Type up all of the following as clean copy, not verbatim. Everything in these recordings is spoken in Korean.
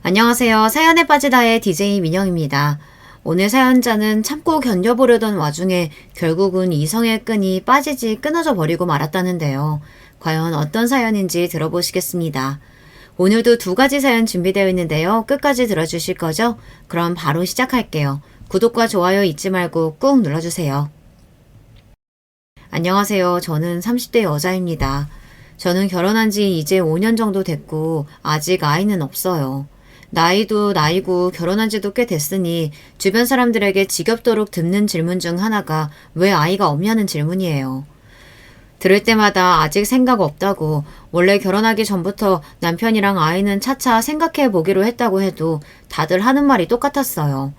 안녕하세요. 사연에 빠지다의 DJ 민영입니다. 오늘 사연자는 참고 견뎌보려던 와중에 결국은 이성의 끈이 빠지지 끊어져 버리고 말았다는데요. 과연 어떤 사연인지 들어보시겠습니다. 오늘도 두 가지 사연 준비되어 있는데요. 끝까지 들어주실 거죠? 그럼 바로 시작할게요. 구독과 좋아요 잊지 말고 꾹 눌러주세요. 안녕하세요. 저는 30대 여자입니다. 저는 결혼한 지 이제 5년 정도 됐고 아직 아이는 없어요. 나이도 나이고 결혼한 지도 꽤 됐으니 주변 사람들에게 지겹도록 듣는 질문 중 하나가 왜 아이가 없냐는 질문이에요. 들을 때마다 아직 생각 없다고, 원래 결혼하기 전부터 남편이랑 아이는 차차 생각해 보기로 했다고 해도 다들 하는 말이 똑같았어요.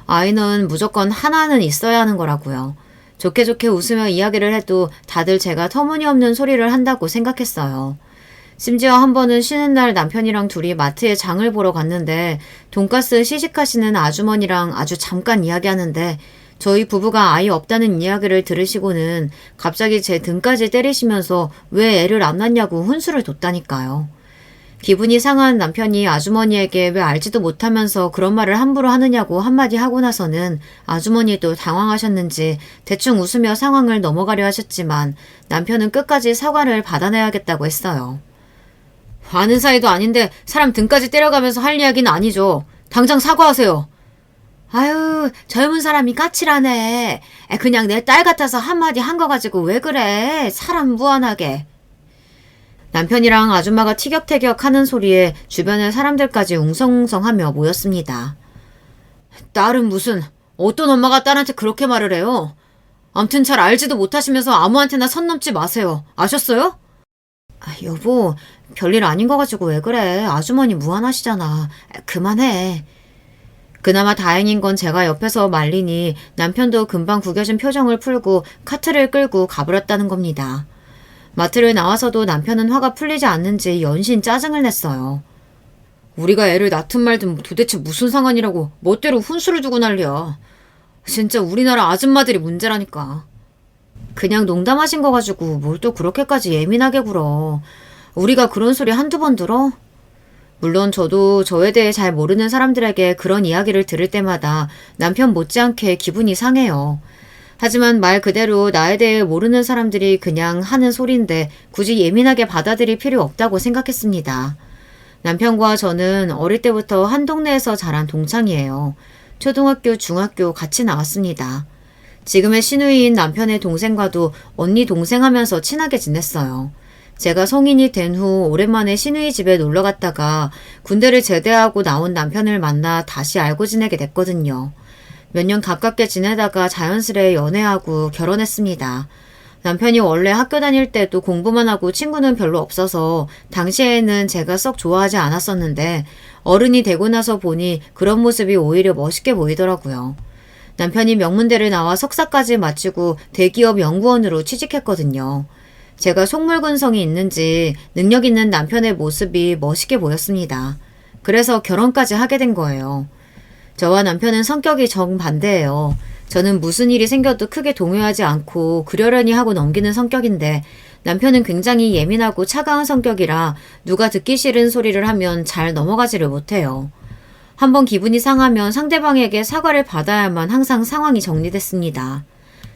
아이는 무조건 하나는 있어야 하는 거라고요. 좋게 좋게 웃으며 이야기를 해도 다들 제가 터무니없는 소리를 한다고 생각했어요. 심지어 한 번은 쉬는 날 남편이랑 둘이 마트에 장을 보러 갔는데 돈가스 시식하시는 아주머니랑 아주 잠깐 이야기하는데 저희 부부가 아이 없다는 이야기를 들으시고는 갑자기 제 등까지 때리시면서 왜 애를 안 낳냐고 훈수를 뒀다니까요. 기분이 상한 남편이 아주머니에게 왜 알지도 못하면서 그런 말을 함부로 하느냐고 한마디 하고 나서는 아주머니도 당황하셨는지 대충 웃으며 상황을 넘어가려 하셨지만 남편은 끝까지 사과를 받아내야겠다고 했어요. 아는 사이도 아닌데 사람 등까지 때려가면서 할 이야기는 아니죠. 당장 사과하세요. 아유, 젊은 사람이 까칠하네. 그냥 내 딸 같아서 한마디 한 거 가지고 왜 그래. 사람 무안하게. 남편이랑 아줌마가 티격태격 하는 소리에 주변의 사람들까지 웅성웅성하며 모였습니다. 딸은 무슨, 어떤 엄마가 딸한테 그렇게 말을 해요? 암튼 잘 알지도 못하시면서 아무한테나 선 넘지 마세요. 아셨어요? 여보, 별일 아닌 거 가지고 왜 그래. 아주머니 무안하시잖아. 그만해. 그나마 다행인 건 제가 옆에서 말리니 남편도 금방 구겨진 표정을 풀고 카트를 끌고 가버렸다는 겁니다. 마트를 나와서도 남편은 화가 풀리지 않는지 연신 짜증을 냈어요. 우리가 애를 낳든 말든 도대체 무슨 상관이라고 멋대로 훈수를 두고 난리야. 진짜 우리나라 아줌마들이 문제라니까. 그냥 농담하신 거 가지고 뭘 또 그렇게까지 예민하게 굴어. 우리가 그런 소리 한두 번 들어? 물론 저도 저에 대해 잘 모르는 사람들에게 그런 이야기를 들을 때마다 남편 못지않게 기분이 상해요. 하지만 말 그대로 나에 대해 모르는 사람들이 그냥 하는 소리인데 굳이 예민하게 받아들일 필요 없다고 생각했습니다. 남편과 저는 어릴 때부터 한 동네에서 자란 동창이에요. 초등학교, 중학교 같이 나왔습니다. 지금의 시누이인 남편의 동생과도 언니 동생 하면서 친하게 지냈어요. 제가 성인이 된 후 오랜만에 시누이 집에 놀러 갔다가 군대를 제대하고 나온 남편을 만나 다시 알고 지내게 됐거든요. 몇 년 가깝게 지내다가 자연스레 연애하고 결혼했습니다. 남편이 원래 학교 다닐 때도 공부만 하고 친구는 별로 없어서 당시에는 제가 썩 좋아하지 않았었는데 어른이 되고 나서 보니 그런 모습이 오히려 멋있게 보이더라고요. 남편이 명문대를 나와 석사까지 마치고 대기업 연구원으로 취직했거든요. 제가 속물근성이 있는지 능력 있는 남편의 모습이 멋있게 보였습니다. 그래서 결혼까지 하게 된 거예요. 저와 남편은 성격이 정반대예요. 저는 무슨 일이 생겨도 크게 동요하지 않고 그러려니 하고 넘기는 성격인데 남편은 굉장히 예민하고 차가운 성격이라 누가 듣기 싫은 소리를 하면 잘 넘어가지를 못해요. 한번 기분이 상하면 상대방에게 사과를 받아야만 항상 상황이 정리됐습니다.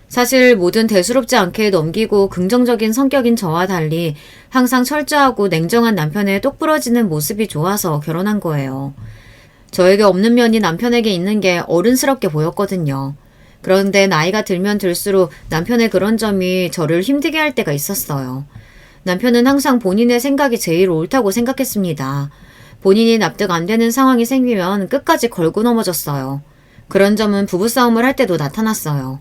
사실 뭐든 대수롭지 않게 넘기고 긍정적인 성격인 저와 달리 항상 철저하고 냉정한 남편의 똑부러지는 모습이 좋아서 결혼한 거예요. 저에게 없는 면이 남편에게 있는 게 어른스럽게 보였거든요. 그런데 나이가 들면 들수록 남편의 그런 점이 저를 힘들게 할 때가 있었어요. 남편은 항상 본인의 생각이 제일 옳다고 생각했습니다. 본인이 납득 안 되는 상황이 생기면 끝까지 걸고 넘어졌어요. 그런 점은 부부싸움을 할 때도 나타났어요.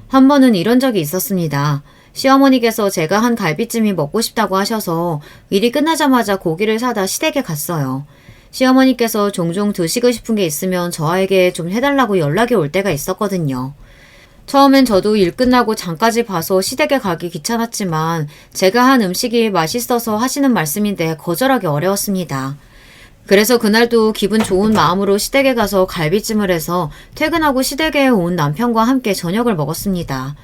한 번은 이런 적이 있었습니다. 시어머니께서 제가 한 갈비찜이 먹고 싶다고 하셔서 일이 끝나자마자 고기를 사다 시댁에 갔어요. 시어머니께서 종종 드시고 싶은 게 있으면 저에게 좀 해달라고 연락이 올 때가 있었거든요. 처음엔 저도 일 끝나고 장까지 봐서 시댁에 가기 귀찮았지만 제가 한 음식이 맛있어서 하시는 말씀인데 거절하기 어려웠습니다. 그래서 그날도 기분 좋은 마음으로 시댁에 가서 갈비찜을 해서 퇴근하고 시댁에 온 남편과 함께 저녁을 먹었습니다.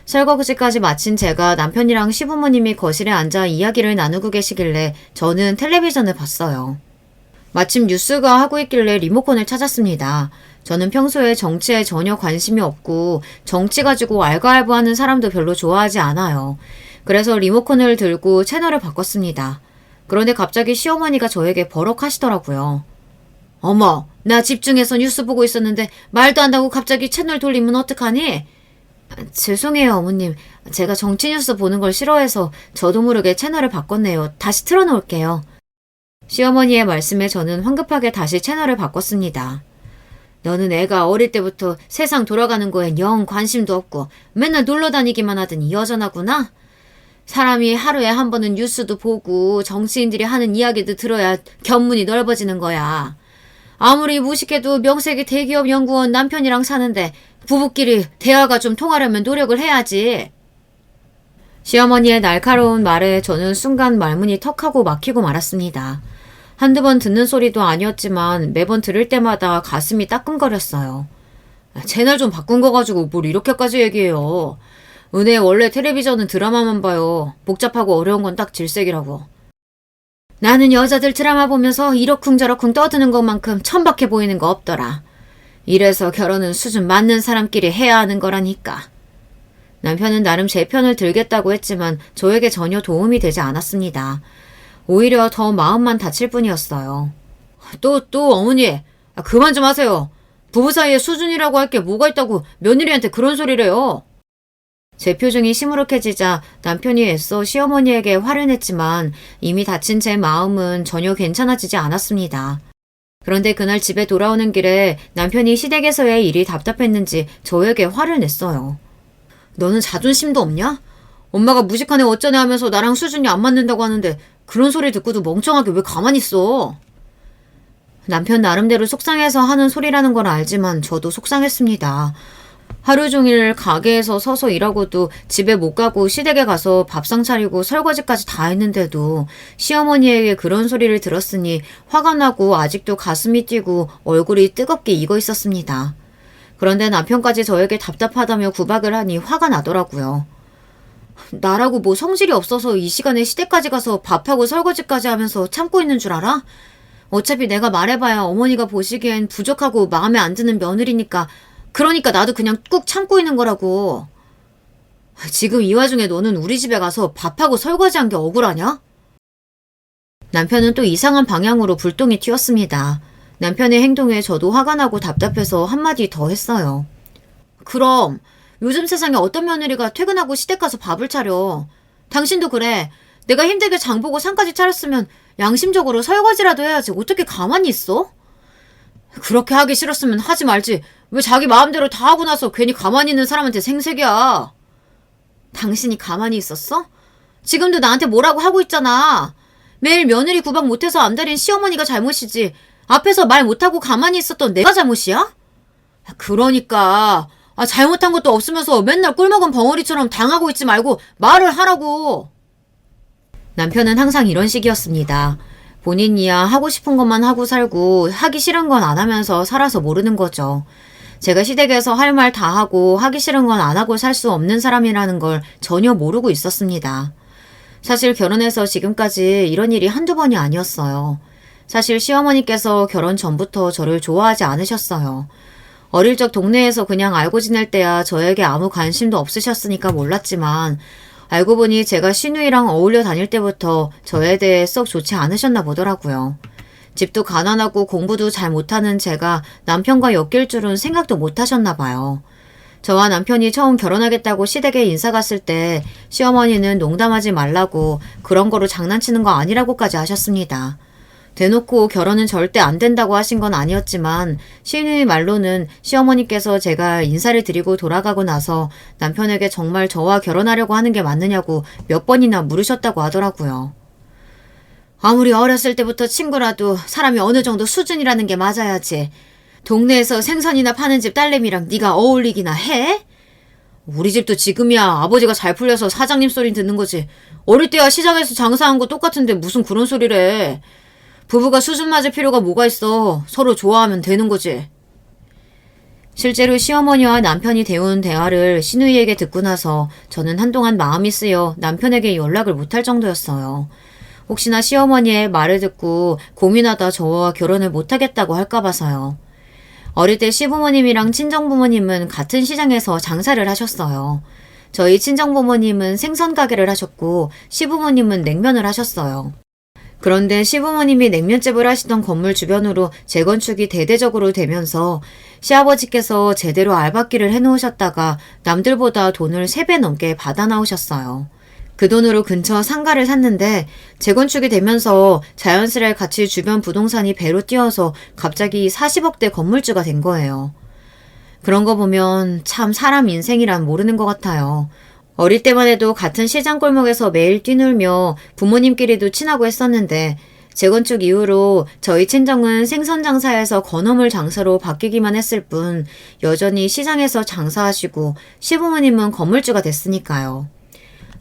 설거지까지 마친 제가 남편이랑 시부모님이 거실에 앉아 이야기를 나누고 계시길래 저는 텔레비전을 봤어요. 마침 뉴스가 하고 있길래 리모컨을 찾았습니다. 저는 평소에 정치에 전혀 관심이 없고 정치 가지고 알가알부하는 사람도 별로 좋아하지 않아요. 그래서 리모컨을 들고 채널을 바꿨습니다. 그런데 갑자기 시어머니가 저에게 버럭하시더라고요. 어머, 나 집중해서 뉴스 보고 있었는데 말도 안 하고 갑자기 채널 돌리면 어떡하니? 죄송해요, 어머님. 제가 정치 뉴스 보는 걸 싫어해서 저도 모르게 채널을 바꿨네요. 다시 틀어놓을게요. 시어머니의 말씀에 저는 황급하게 다시 채널을 바꿨습니다. 너는 애가 어릴 때부터 세상 돌아가는 거엔 영 관심도 없고 맨날 놀러 다니기만 하더니 여전하구나? 사람이 하루에 한 번은 뉴스도 보고 정치인들이 하는 이야기도 들어야 견문이 넓어지는 거야. 아무리 무식해도 명색이 대기업 연구원 남편이랑 사는데 부부끼리 대화가 좀 통하려면 노력을 해야지. 시어머니의 날카로운 말에 저는 순간 말문이 턱하고 막히고 말았습니다. 한두 번 듣는 소리도 아니었지만 매번 들을 때마다 가슴이 따끔거렸어요. 채널 좀 바꾼 거 가지고 뭘 이렇게까지 얘기해요. 은혜 원래 텔레비전은 드라마만 봐요. 복잡하고 어려운 건 딱 질색이라고. 나는 여자들 드라마 보면서 이러쿵저러쿵 떠드는 것만큼 천박해 보이는 거 없더라. 이래서 결혼은 수준 맞는 사람끼리 해야 하는 거라니까. 남편은 나름 제 편을 들겠다고 했지만 저에게 전혀 도움이 되지 않았습니다. 오히려 더 마음만 다칠 뿐이었어요. 또 어머니, 그만 좀 하세요. 부부 사이에 수준이라고 할 게 뭐가 있다고 며느리한테 그런 소리래요. 제 표정이 시무룩해지자 남편이 애써 시어머니에게 화를 냈지만 이미 다친 제 마음은 전혀 괜찮아지지 않았습니다. 그런데 그날 집에 돌아오는 길에 남편이 시댁에서의 일이 답답했는지 저에게 화를 냈어요. 너는 자존심도 없냐? 엄마가 무식하네 어쩌네 하면서 나랑 수준이 안 맞는다고 하는데 그런 소리 듣고도 멍청하게 왜 가만히 있어? 남편 나름대로 속상해서 하는 소리라는 걸 알지만 저도 속상했습니다. 하루 종일 가게에서 서서 일하고도 집에 못 가고 시댁에 가서 밥상 차리고 설거지까지 다 했는데도 시어머니에게 그런 소리를 들었으니 화가 나고 아직도 가슴이 뛰고 얼굴이 뜨겁게 익어 있었습니다. 그런데 남편까지 저에게 답답하다며 구박을 하니 화가 나더라고요. 나라고 뭐 성질이 없어서 이 시간에 시댁까지 가서 밥하고 설거지까지 하면서 참고 있는 줄 알아? 어차피 내가 말해봐야 어머니가 보시기엔 부족하고 마음에 안 드는 며느리니까 그러니까 나도 그냥 꾹 참고 있는 거라고. 지금 이 와중에 너는 우리 집에 가서 밥하고 설거지한 게 억울하냐? 남편은 또 이상한 방향으로 불똥이 튀었습니다. 남편의 행동에 저도 화가 나고 답답해서 한마디 더 했어요. 그럼 요즘 세상에 어떤 며느리가 퇴근하고 시댁 가서 밥을 차려. 당신도 그래. 내가 힘들게 장보고 상까지 차렸으면 양심적으로 설거지라도 해야지 어떻게 가만히 있어? 그렇게 하기 싫었으면 하지 말지. 왜 자기 마음대로 다 하고 나서 괜히 가만히 있는 사람한테 생색이야. 당신이 가만히 있었어? 지금도 나한테 뭐라고 하고 있잖아. 매일 며느리 구박 못해서 안달인 시어머니가 잘못이지. 앞에서 말 못하고 가만히 있었던 내가 잘못이야? 그러니까 잘못한 것도 없으면서 맨날 꿀먹은 벙어리처럼 당하고 있지 말고 말을 하라고. 남편은 항상 이런 식이었습니다. 본인이야 하고 싶은 것만 하고 살고 하기 싫은 건 안 하면서 살아서 모르는 거죠. 제가 시댁에서 할 말 다 하고 하기 싫은 건 안 하고 살 수 없는 사람이라는 걸 전혀 모르고 있었습니다. 사실 결혼해서 지금까지 이런 일이 한두 번이 아니었어요. 사실 시어머니께서 결혼 전부터 저를 좋아하지 않으셨어요. 어릴 적 동네에서 그냥 알고 지낼 때야 저에게 아무 관심도 없으셨으니까 몰랐지만 알고 보니 제가 시누이랑 어울려 다닐 때부터 저에 대해 썩 좋지 않으셨나 보더라고요. 집도 가난하고 공부도 잘 못하는 제가 남편과 엮일 줄은 생각도 못하셨나 봐요. 저와 남편이 처음 결혼하겠다고 시댁에 인사 갔을 때 시어머니는 농담하지 말라고 그런 거로 장난치는 거 아니라고까지 하셨습니다. 대놓고 결혼은 절대 안 된다고 하신 건 아니었지만 시누이 말로는 시어머니께서 제가 인사를 드리고 돌아가고 나서 남편에게 정말 저와 결혼하려고 하는 게 맞느냐고 몇 번이나 물으셨다고 하더라고요. 아무리 어렸을 때부터 친구라도 사람이 어느 정도 수준이라는 게 맞아야지. 동네에서 생선이나 파는 집 딸내미랑 네가 어울리기나 해? 우리 집도 지금이야 아버지가 잘 풀려서 사장님 소리 듣는 거지. 어릴 때야 시장에서 장사한 거 똑같은데 무슨 그런 소리래. 부부가 수준 맞을 필요가 뭐가 있어. 서로 좋아하면 되는 거지. 실제로 시어머니와 남편이 대운 대화를 시누이에게 듣고 나서 저는 한동안 마음이 쓰여 남편에게 연락을 못할 정도였어요. 혹시나 시어머니의 말을 듣고 고민하다 저와 결혼을 못하겠다고 할까 봐서요. 어릴 때 시부모님이랑 친정부모님은 같은 시장에서 장사를 하셨어요. 저희 친정부모님은 생선 가게를 하셨고 시부모님은 냉면을 하셨어요. 그런데 시부모님이 냉면집을 하시던 건물 주변으로 재건축이 대대적으로 되면서 시아버지께서 제대로 알박기를 해놓으셨다가 남들보다 돈을 3배 넘게 받아 나오셨어요. 그 돈으로 근처 상가를 샀는데 재건축이 되면서 자연스레 같이 주변 부동산이 배로 뛰어서 갑자기 40억대 건물주가 된 거예요. 그런 거 보면 참 사람 인생이란 모르는 것 같아요. 어릴 때만 해도 같은 시장 골목에서 매일 뛰놀며 부모님끼리도 친하고 했었는데 재건축 이후로 저희 친정은 생선 장사에서 건어물 장사로 바뀌기만 했을 뿐 여전히 시장에서 장사하시고 시부모님은 건물주가 됐으니까요.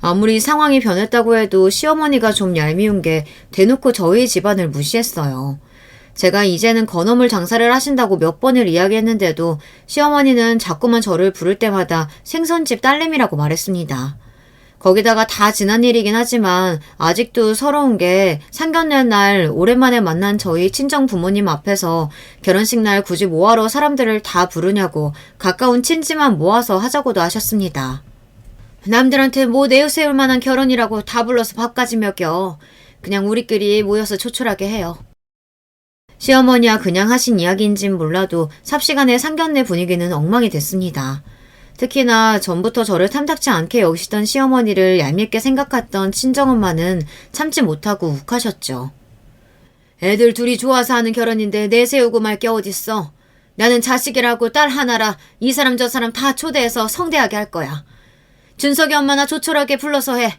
아무리 상황이 변했다고 해도 시어머니가 좀 얄미운 게 대놓고 저희 집안을 무시했어요. 제가 이제는 건어물 장사를 하신다고 몇 번을 이야기했는데도 시어머니는 자꾸만 저를 부를 때마다 생선집 딸내미라고 말했습니다. 거기다가 다 지난 일이긴 하지만 아직도 서러운 게 상견례 날 오랜만에 만난 저희 친정 부모님 앞에서 결혼식 날 굳이 뭐하러 사람들을 다 부르냐고 가까운 친지만 모아서 하자고도 하셨습니다. 남들한테 뭐 내세울 만한 결혼이라고 다 불러서 밥까지 먹여. 그냥 우리끼리 모여서 조촐하게 해요. 시어머니와 그냥 하신 이야기인진 몰라도 삽시간에 상견례 분위기는 엉망이 됐습니다. 특히나 전부터 저를 탐탁치 않게 여기시던 시어머니를 얄밉게 생각했던 친정엄마는 참지 못하고 욱하셨죠. 애들 둘이 좋아서 하는 결혼인데 내세우고 말 게 어딨어. 나는 자식이라고 딸 하나라 이 사람 저 사람 다 초대해서 성대하게 할 거야. 준석이 엄마나 조촐하게 불러서 해.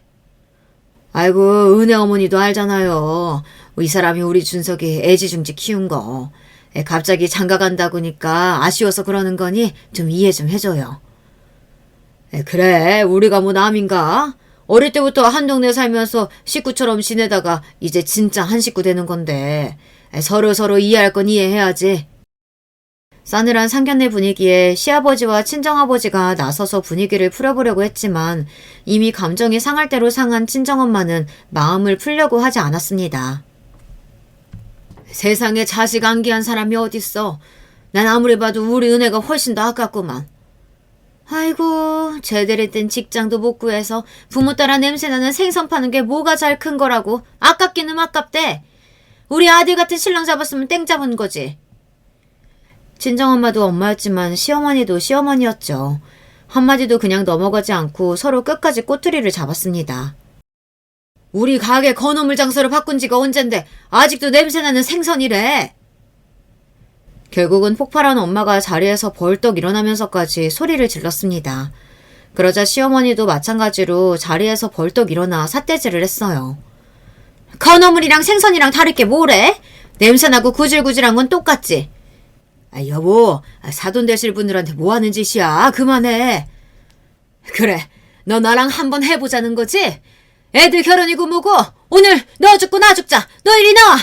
아이고 은혜 어머니도 알잖아요. 이 사람이 우리 준석이 애지중지 키운 거. 갑자기 장가 간다고니까 아쉬워서 그러는 거니 좀 이해 좀 해줘요. 그래 우리가 뭐 남인가? 어릴 때부터 한 동네 살면서 식구처럼 지내다가 이제 진짜 한 식구 되는 건데 서로 이해할 건 이해해야지. 싸늘한 상견례 분위기에 시아버지와 친정아버지가 나서서 분위기를 풀어보려고 했지만 이미 감정이 상할 대로 상한 친정엄마는 마음을 풀려고 하지 않았습니다. 세상에 자식 안기한 사람이 어딨어. 난 아무리 봐도 우리 은혜가 훨씬 더 아깝구만. 아이고 제대로 된 직장도 못 구해서 부모 따라 냄새나는 생선 파는 게 뭐가 잘 큰 거라고. 아깝기는 아깝대. 우리 아들 같은 신랑 잡았으면 땡 잡은 거지. 친정엄마도 엄마였지만 시어머니도 시어머니였죠. 한마디도 그냥 넘어가지 않고 서로 끝까지 꼬투리를 잡았습니다. 우리 가게 건어물 장사로 바꾼 지가 언젠데 아직도 냄새나는 생선이래. 결국은 폭발한 엄마가 자리에서 벌떡 일어나면서까지 소리를 질렀습니다. 그러자 시어머니도 마찬가지로 자리에서 벌떡 일어나 삿대질을 했어요. 건어물이랑 생선이랑 다를 게 뭐래? 냄새나고 구질구질한 건 똑같지. 여보, 사돈 되실 분들한테 뭐 하는 짓이야? 그만해. 그래, 너 나랑 한번 해보자는 거지? 애들 결혼이고 뭐고 오늘 너 죽고 나 죽자. 너 이리 나와.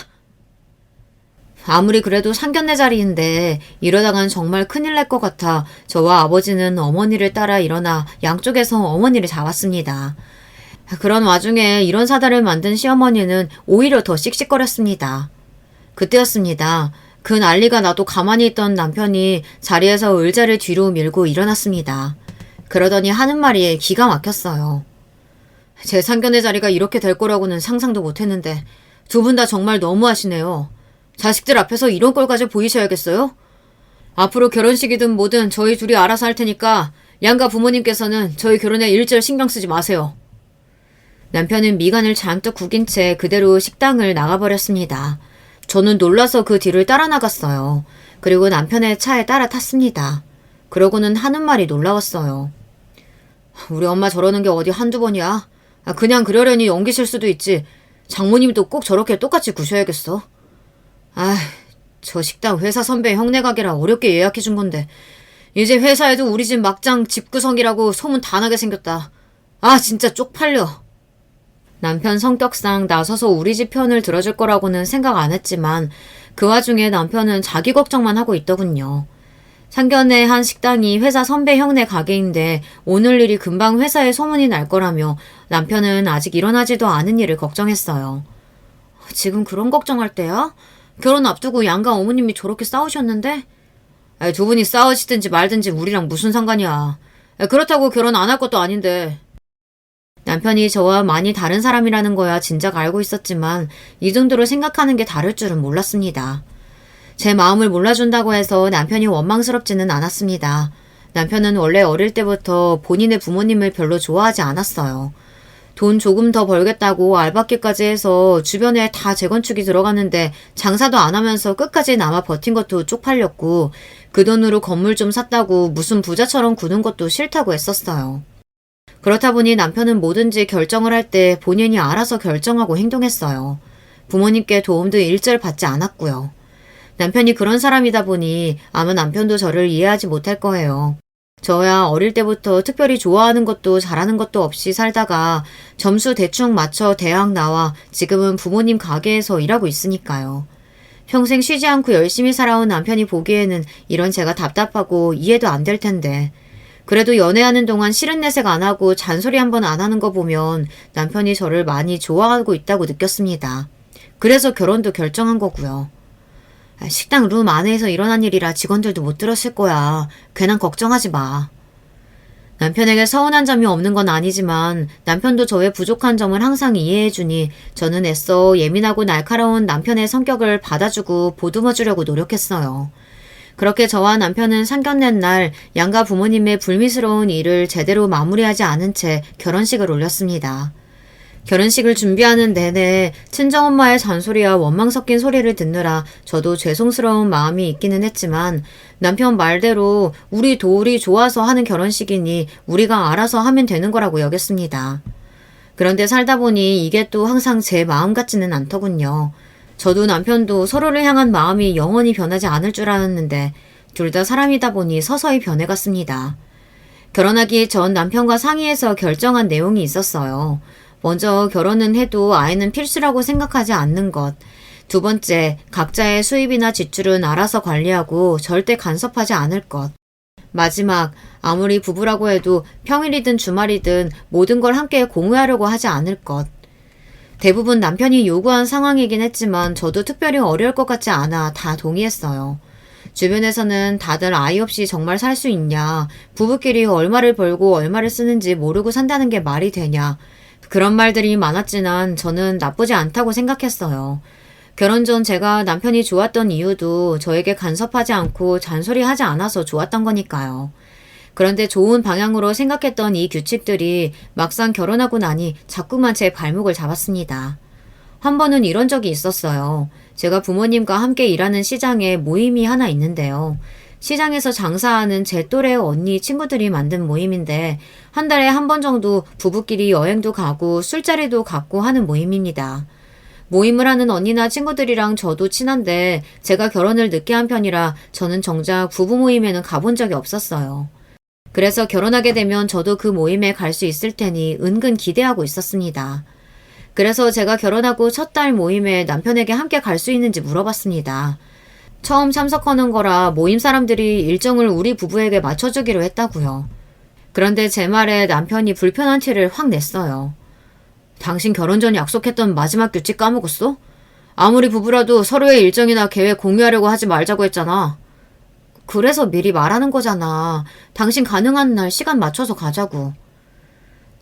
아무리 그래도 상견례 자리인데 이러다간 정말 큰일 날 것 같아 저와 아버지는 어머니를 따라 일어나 양쪽에서 어머니를 잡았습니다. 그런 와중에 이런 사달을 만든 시어머니는 오히려 더 씩씩거렸습니다. 그때였습니다. 그 난리가 나도 가만히 있던 남편이 자리에서 의자를 뒤로 밀고 일어났습니다. 그러더니 하는 말이 기가 막혔어요. 제 상견례 자리가 이렇게 될 거라고는 상상도 못했는데 두 분 다 정말 너무하시네요. 자식들 앞에서 이런 꼴까지 보이셔야겠어요? 앞으로 결혼식이든 뭐든 저희 둘이 알아서 할 테니까 양가 부모님께서는 저희 결혼에 일절 신경 쓰지 마세요. 남편은 미간을 잔뜩 구긴 채 그대로 식당을 나가버렸습니다. 저는 놀라서 그 뒤를 따라 나갔어요. 그리고 남편의 차에 따라 탔습니다. 그러고는 하는 말이 놀라웠어요. 우리 엄마 저러는 게 어디 한두 번이야. 그냥 그러려니 옮기실 수도 있지. 장모님도 꼭 저렇게 똑같이 구셔야겠어. 저 식당 회사 선배 형네 가게라 어렵게 예약해 준 건데 이제 회사에도 우리 집 막장 집구석이라고 소문 다 나게 생겼다. 진짜 쪽팔려. 남편 성격상 나서서 우리 집 편을 들어줄 거라고는 생각 안 했지만 그 와중에 남편은 자기 걱정만 하고 있더군요. 상견례 한 식당이 회사 선배 형네 가게인데 오늘 일이 금방 회사에 소문이 날 거라며 남편은 아직 일어나지도 않은 일을 걱정했어요. 지금 그런 걱정할 때야? 결혼 앞두고 양가 어머님이 저렇게 싸우셨는데? 두 분이 싸우시든지 말든지 우리랑 무슨 상관이야. 그렇다고 결혼 안 할 것도 아닌데. 남편이 저와 많이 다른 사람이라는 거야 진작 알고 있었지만 이 정도로 생각하는 게 다를 줄은 몰랐습니다. 제 마음을 몰라준다고 해서 남편이 원망스럽지는 않았습니다. 남편은 원래 어릴 때부터 본인의 부모님을 별로 좋아하지 않았어요. 돈 조금 더 벌겠다고 알바끼까지 해서 주변에 다 재건축이 들어갔는데 장사도 안 하면서 끝까지 남아 버틴 것도 쪽팔렸고 그 돈으로 건물 좀 샀다고 무슨 부자처럼 구는 것도 싫다고 했었어요. 그렇다 보니 남편은 뭐든지 결정을 할 때 본인이 알아서 결정하고 행동했어요. 부모님께 도움도 일절 받지 않았고요. 남편이 그런 사람이다 보니 아마 남편도 저를 이해하지 못할 거예요. 저야 어릴 때부터 특별히 좋아하는 것도 잘하는 것도 없이 살다가 점수 대충 맞춰 대학 나와 지금은 부모님 가게에서 일하고 있으니까요. 평생 쉬지 않고 열심히 살아온 남편이 보기에는 이런 제가 답답하고 이해도 안 될 텐데 그래도 연애하는 동안 싫은 내색 안 하고 잔소리 한 번 안 하는 거 보면 남편이 저를 많이 좋아하고 있다고 느꼈습니다. 그래서 결혼도 결정한 거고요. 식당 룸 안에서 일어난 일이라 직원들도 못 들었을 거야. 괜한 걱정하지 마. 남편에게 서운한 점이 없는 건 아니지만 남편도 저의 부족한 점을 항상 이해해주니 저는 애써 예민하고 날카로운 남편의 성격을 받아주고 보듬어주려고 노력했어요. 그렇게 저와 남편은 상견례 날 양가 부모님의 불미스러운 일을 제대로 마무리하지 않은 채 결혼식을 올렸습니다. 결혼식을 준비하는 내내 친정엄마의 잔소리와 원망 섞인 소리를 듣느라 저도 죄송스러운 마음이 있기는 했지만 남편 말대로 우리 둘이 좋아서 하는 결혼식이니 우리가 알아서 하면 되는 거라고 여겼습니다. 그런데 살다 보니 이게 또 항상 제 마음 같지는 않더군요. 저도 남편도 서로를 향한 마음이 영원히 변하지 않을 줄 알았는데 둘 다 사람이다 보니 서서히 변해갔습니다. 결혼하기 전 남편과 상의해서 결정한 내용이 있었어요. 먼저 결혼은 해도 아이는 필수라고 생각하지 않는 것. 두 번째, 각자의 수입이나 지출은 알아서 관리하고 절대 간섭하지 않을 것. 마지막, 아무리 부부라고 해도 평일이든 주말이든 모든 걸 함께 공유하려고 하지 않을 것. 대부분 남편이 요구한 상황이긴 했지만 저도 특별히 어려울 것 같지 않아 다 동의했어요. 주변에서는 다들 아이 없이 정말 살 수 있냐, 부부끼리 얼마를 벌고 얼마를 쓰는지 모르고 산다는 게 말이 되냐, 그런 말들이 많았지만 저는 나쁘지 않다고 생각했어요. 결혼 전 제가 남편이 좋았던 이유도 저에게 간섭하지 않고 잔소리하지 않아서 좋았던 거니까요. 그런데 좋은 방향으로 생각했던 이 규칙들이 막상 결혼하고 나니 자꾸만 제 발목을 잡았습니다. 한 번은 이런 적이 있었어요. 제가 부모님과 함께 일하는 시장에 모임이 하나 있는데요. 시장에서 장사하는 제 또래 언니 친구들이 만든 모임인데 한 달에 한 번 정도 부부끼리 여행도 가고 술자리도 갖고 하는 모임입니다. 모임을 하는 언니나 친구들이랑 저도 친한데 제가 결혼을 늦게 한 편이라 저는 정작 부부 모임에는 가본 적이 없었어요. 그래서 결혼하게 되면 저도 그 모임에 갈 수 있을 테니 은근 기대하고 있었습니다. 그래서 제가 결혼하고 첫 달 모임에 남편에게 함께 갈 수 있는지 물어봤습니다. 처음 참석하는 거라 모임 사람들이 일정을 우리 부부에게 맞춰주기로 했다고요. 그런데 제 말에 남편이 불편한 티를 확 냈어요. 당신 결혼 전 약속했던 마지막 규칙 까먹었어? 아무리 부부라도 서로의 일정이나 계획 공유하려고 하지 말자고 했잖아. 그래서 미리 말하는 거잖아. 당신 가능한 날 시간 맞춰서 가자고.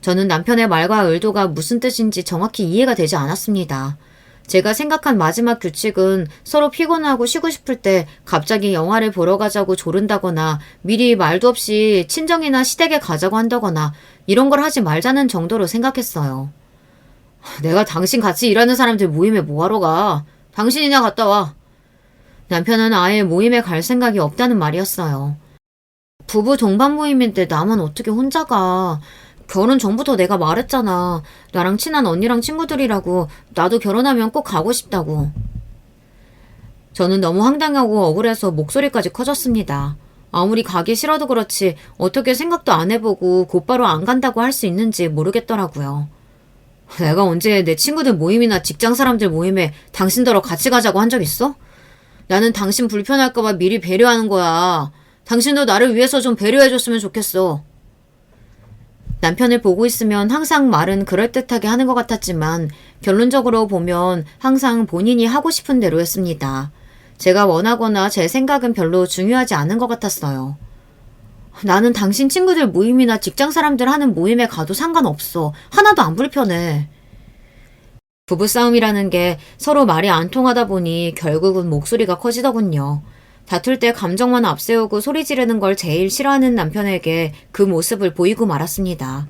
저는 남편의 말과 의도가 무슨 뜻인지 정확히 이해가 되지 않았습니다. 제가 생각한 마지막 규칙은 서로 피곤하고 쉬고 싶을 때 갑자기 영화를 보러 가자고 조른다거나 미리 말도 없이 친정이나 시댁에 가자고 한다거나 이런 걸 하지 말자는 정도로 생각했어요. 내가 당신 같이 일하는 사람들 모임에 뭐하러 가? 당신이나 갔다 와. 남편은 아예 모임에 갈 생각이 없다는 말이었어요. 부부 동반 모임인데 나만 어떻게 혼자 가? 결혼 전부터 내가 말했잖아. 나랑 친한 언니랑 친구들이라고. 나도 결혼하면 꼭 가고 싶다고. 저는 너무 황당하고 억울해서 목소리까지 커졌습니다. 아무리 가기 싫어도 그렇지 어떻게 생각도 안 해보고 곧바로 안 간다고 할 수 있는지 모르겠더라고요. 내가 언제 내 친구들 모임이나 직장 사람들 모임에 당신더러 같이 가자고 한 적 있어? 나는 당신 불편할까봐 미리 배려하는 거야. 당신도 나를 위해서 좀 배려해줬으면 좋겠어. 남편을 보고 있으면 항상 말은 그럴듯하게 하는 것 같았지만 결론적으로 보면 항상 본인이 하고 싶은 대로 했습니다. 제가 원하거나 제 생각은 별로 중요하지 않은 것 같았어요. 나는 당신 친구들 모임이나 직장 사람들 하는 모임에 가도 상관없어. 하나도 안 불편해. 부부싸움이라는 게 서로 말이 안 통하다 보니 결국은 목소리가 커지더군요. 다툴 때 감정만 앞세우고 소리 지르는 걸 제일 싫어하는 남편에게 그 모습을 보이고 말았습니다.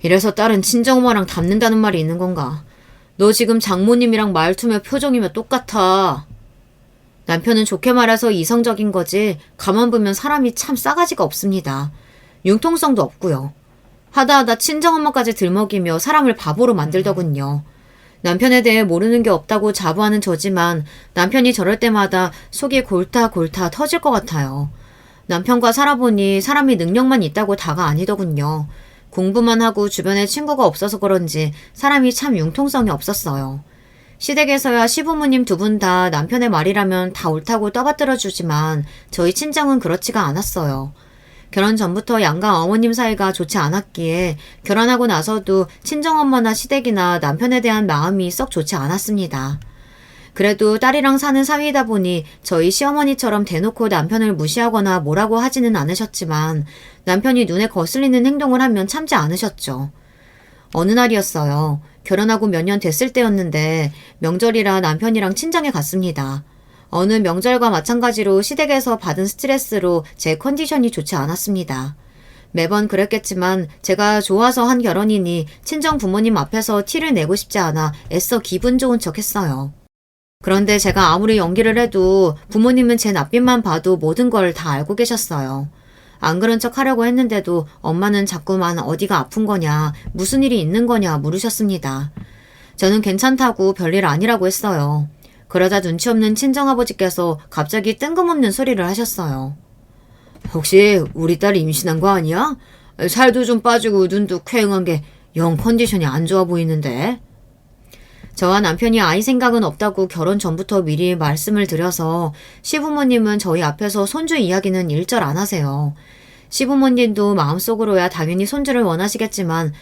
이래서 딸은 친정엄마랑 닮는다는 말이 있는 건가? 너 지금 장모님이랑 말투며 표정이며 똑같아. 남편은 좋게 말해서 이성적인 거지 가만 보면 사람이 참 싸가지가 없습니다. 융통성도 없고요. 하다하다 친정엄마까지 들먹이며 사람을 바보로 만들더군요. 남편에 대해 모르는 게 없다고 자부하는 저지만 남편이 저럴 때마다 속이 골타골타 터질 것 같아요. 남편과 살아보니 사람이 능력만 있다고 다가 아니더군요. 공부만 하고 주변에 친구가 없어서 그런지 사람이 참 융통성이 없었어요. 시댁에서야 시부모님 두 분 다 남편의 말이라면 다 옳다고 떠받들어주지만 저희 친정은 그렇지가 않았어요. 결혼 전부터 양가 어머님 사이가 좋지 않았기에 결혼하고 나서도 친정엄마나 시댁이나 남편에 대한 마음이 썩 좋지 않았습니다. 그래도 딸이랑 사는 사위이다 보니 저희 시어머니처럼 대놓고 남편을 무시하거나 뭐라고 하지는 않으셨지만 남편이 눈에 거슬리는 행동을 하면 참지 않으셨죠. 어느 날이었어요. 결혼하고 몇 년 됐을 때였는데 명절이라 남편이랑 친정에 갔습니다. 어느 명절과 마찬가지로 시댁에서 받은 스트레스로 제 컨디션이 좋지 않았습니다. 매번 그랬겠지만 제가 좋아서 한 결혼이니 친정 부모님 앞에서 티를 내고 싶지 않아 애써 기분 좋은 척 했어요. 그런데 제가 아무리 연기를 해도 부모님은 제 낯빛만 봐도 모든 걸 다 알고 계셨어요. 안 그런 척 하려고 했는데도 엄마는 자꾸만 어디가 아픈 거냐, 무슨 일이 있는 거냐 물으셨습니다. 저는 괜찮다고 별일 아니라고 했어요. 그러자 눈치 없는 친정아버지께서 갑자기 뜬금없는 소리를 하셨어요. 혹시 우리 딸이 임신한 거 아니야? 살도 좀 빠지고 눈도 퀭한 게 영 컨디션이 안 좋아 보이는데. 저와 남편이 아이 생각은 없다고 결혼 전부터 미리 말씀을 드려서 시부모님은 저희 앞에서 손주 이야기는 일절 안 하세요. 시부모님도 마음속으로야 당연히 손주를 원하시겠지만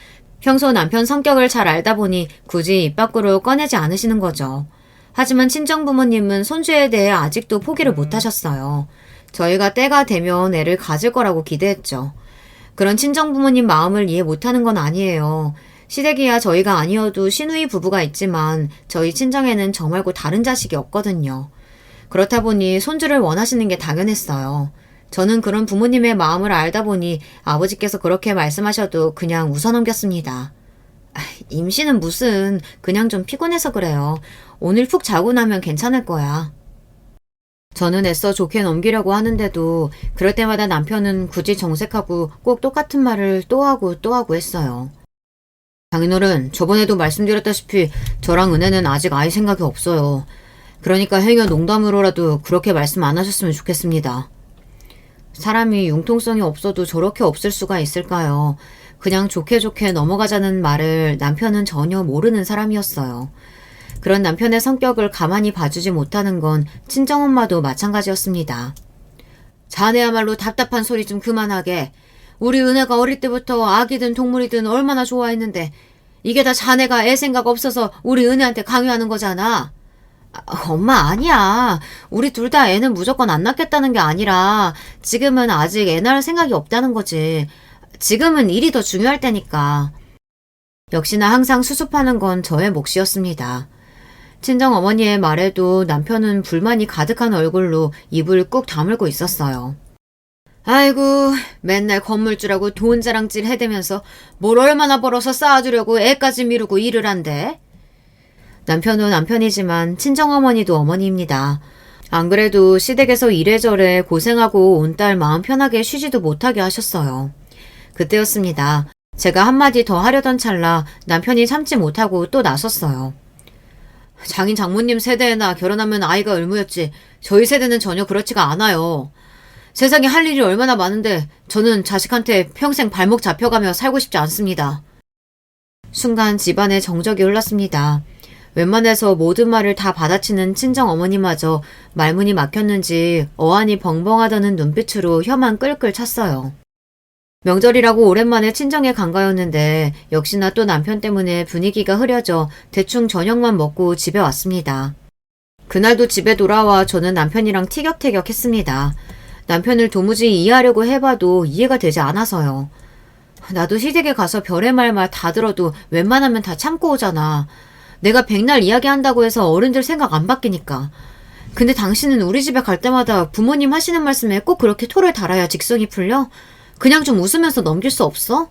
평소 남편 성격을 잘 알다 보니 굳이 입 밖으로 꺼내지 않으시는 거죠. 하지만 친정부모님은 손주에 대해 아직도 포기를 못 하셨어요. 저희가 때가 되면 애를 가질 거라고 기대했죠. 그런 친정부모님 마음을 이해 못하는 건 아니에요. 시댁이야 저희가 아니어도 시누이 부부가 있지만 저희 친정에는 저 말고 다른 자식이 없거든요. 그렇다 보니 손주를 원하시는 게 당연했어요. 저는 그런 부모님의 마음을 알다 보니 아버지께서 그렇게 말씀하셔도 그냥 웃어넘겼습니다. 임신은 무슨, 그냥 좀 피곤해서 그래요. 오늘 푹 자고 나면 괜찮을 거야. 저는 애써 좋게 넘기려고 하는데도 그럴 때마다 남편은 굳이 정색하고 꼭 똑같은 말을 또 하고 또 하고 했어요. 장인어른, 저번에도 말씀드렸다시피 저랑 은혜는 아직 아이 생각이 없어요. 그러니까 행여 농담으로라도 그렇게 말씀 안 하셨으면 좋겠습니다. 사람이 융통성이 없어도 저렇게 없을 수가 있을까요? 그냥 좋게 좋게 넘어가자는 말을 남편은 전혀 모르는 사람이었어요. 그런 남편의 성격을 가만히 봐주지 못하는 건 친정엄마도 마찬가지였습니다. 자네야말로 답답한 소리 좀 그만하게. 우리 은혜가 어릴 때부터 아기든 동물이든 얼마나 좋아했는데 이게 다 자네가 애 생각 없어서 우리 은혜한테 강요하는 거잖아. 엄마 아니야. 우리 둘 다 애는 무조건 안 낳겠다는 게 아니라 지금은 아직 애 낳을 생각이 없다는 거지. 지금은 일이 더 중요할 때니까. 역시나 항상 수습하는 건 저의 몫이었습니다. 친정어머니의 말에도 남편은 불만이 가득한 얼굴로 입을 꾹 다물고 있었어요. 아이고, 맨날 건물주라고 돈 자랑질 해대면서 뭘 얼마나 벌어서 쌓아주려고 애까지 미루고 일을 한대? 남편은 남편이지만 친정어머니도 어머니입니다. 안 그래도 시댁에서 이래저래 고생하고 온 딸 마음 편하게 쉬지도 못하게 하셨어요. 그때였습니다. 제가 한마디 더 하려던 찰나 남편이 참지 못하고 또 나섰어요. 장인 장모님 세대나 결혼하면 아이가 의무였지 저희 세대는 전혀 그렇지가 않아요. 세상에 할 일이 얼마나 많은데 저는 자식한테 평생 발목 잡혀가며 살고 싶지 않습니다. 순간 집안에 정적이 흘렀습니다. 웬만해서 모든 말을 다 받아치는 친정어머니마저 말문이 막혔는지 어안이 벙벙하다는 눈빛으로 혀만 끌끌 찼어요. 명절이라고 오랜만에 친정에 간 거였는데 역시나 또 남편 때문에 분위기가 흐려져 대충 저녁만 먹고 집에 왔습니다. 그날도 집에 돌아와 저는 남편이랑 티격태격 했습니다. 남편을 도무지 이해하려고 해봐도 이해가 되지 않아서요. 나도 시댁에 가서 별의 말만 다 들어도 웬만하면 다 참고 오잖아. 내가 백날 이야기한다고 해서 어른들 생각 안 바뀌니까. 근데 당신은 우리 집에 갈 때마다 부모님 하시는 말씀에 꼭 그렇게 토를 달아야 직성이 풀려? 그냥 좀 웃으면서 넘길 수 없어?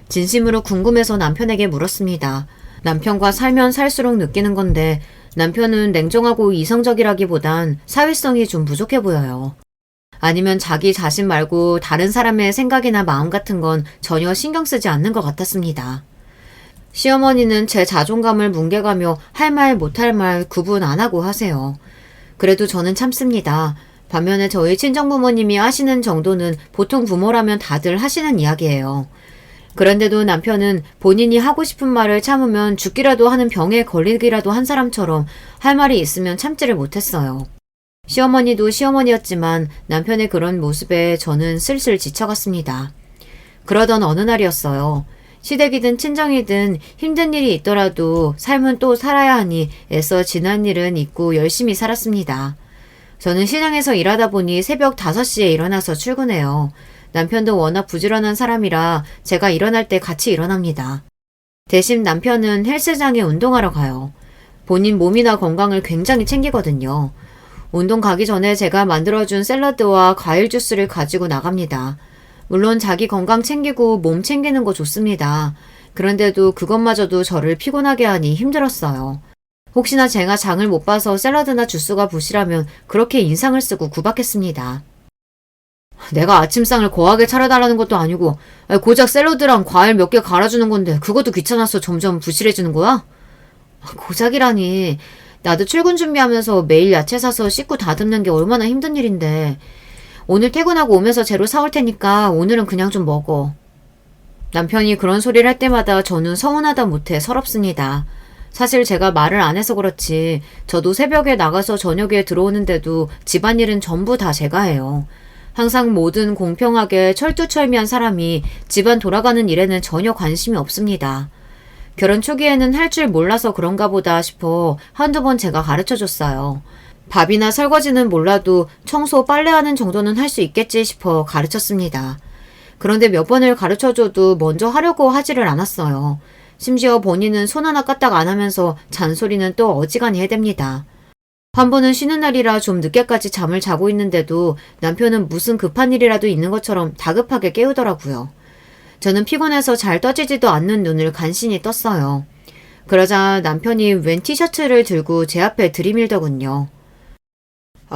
진심으로 궁금해서 남편에게 물었습니다. 남편과 살면 살수록 느끼는 건데 남편은 냉정하고 이성적이라기보단 사회성이 좀 부족해 보여요. 아니면 자기 자신 말고 다른 사람의 생각이나 마음 같은 건 전혀 신경 쓰지 않는 것 같았습니다. 시어머니는 제 자존감을 뭉개가며 할 말 못할 말 구분 안 하고 하세요. 그래도 저는 참습니다. 반면에 저희 친정부모님이 하시는 정도는 보통 부모라면 다들 하시는 이야기예요. 그런데도 남편은 본인이 하고 싶은 말을 참으면 죽기라도 하는 병에 걸리기라도 한 사람처럼 할 말이 있으면 참지를 못했어요. 시어머니도 시어머니였지만 남편의 그런 모습에 저는 슬슬 지쳐갔습니다. 그러던 어느 날이었어요. 시댁이든 친정이든 힘든 일이 있더라도 삶은 또 살아야 하니 애써 지난 일은 잊고 열심히 살았습니다. 저는 시장에서 일하다 보니 새벽 5시에 일어나서 출근해요. 남편도 워낙 부지런한 사람이라 제가 일어날 때 같이 일어납니다. 대신 남편은 헬스장에 운동하러 가요. 본인 몸이나 건강을 굉장히 챙기거든요. 운동 가기 전에 제가 만들어준 샐러드와 과일 주스를 가지고 나갑니다. 물론 자기 건강 챙기고 몸 챙기는 거 좋습니다. 그런데도 그것마저도 저를 피곤하게 하니 힘들었어요. 혹시나 제가 장을 못 봐서 샐러드나 주스가 부실하면 그렇게 인상을 쓰고 구박했습니다. 내가 아침상을 거하게 차려달라는 것도 아니고 고작 샐러드랑 과일 몇 개 갈아주는 건데 그것도 귀찮아서 점점 부실해지는 거야? 고작이라니. 나도 출근 준비하면서 매일 야채 사서 씻고 다듬는 게 얼마나 힘든 일인데. 오늘 퇴근하고 오면서 재료 사올 테니까 오늘은 그냥 좀 먹어. 남편이 그런 소리를 할 때마다 저는 서운하다 못해 서럽습니다. 사실 제가 말을 안 해서 그렇지 저도 새벽에 나가서 저녁에 들어오는데도 집안일은 전부 다 제가 해요. 항상 뭐든 공평하게 철두철미한 사람이 집안 돌아가는 일에는 전혀 관심이 없습니다. 결혼 초기에는 할 줄 몰라서 그런가 보다 싶어 한두 번 제가 가르쳐줬어요. 밥이나 설거지는 몰라도 청소, 빨래하는 정도는 할 수 있겠지 싶어 가르쳤습니다. 그런데 몇 번을 가르쳐줘도 먼저 하려고 하지를 않았어요. 심지어 본인은 손 하나 까딱 안 하면서 잔소리는 또 어지간히 해댑니다. 한 번은 쉬는 날이라 좀 늦게까지 잠을 자고 있는데도 남편은 무슨 급한 일이라도 있는 것처럼 다급하게 깨우더라고요. 저는 피곤해서 잘 떠지지도 않는 눈을 간신히 떴어요. 그러자 남편이 웬 티셔츠를 들고 제 앞에 들이밀더군요.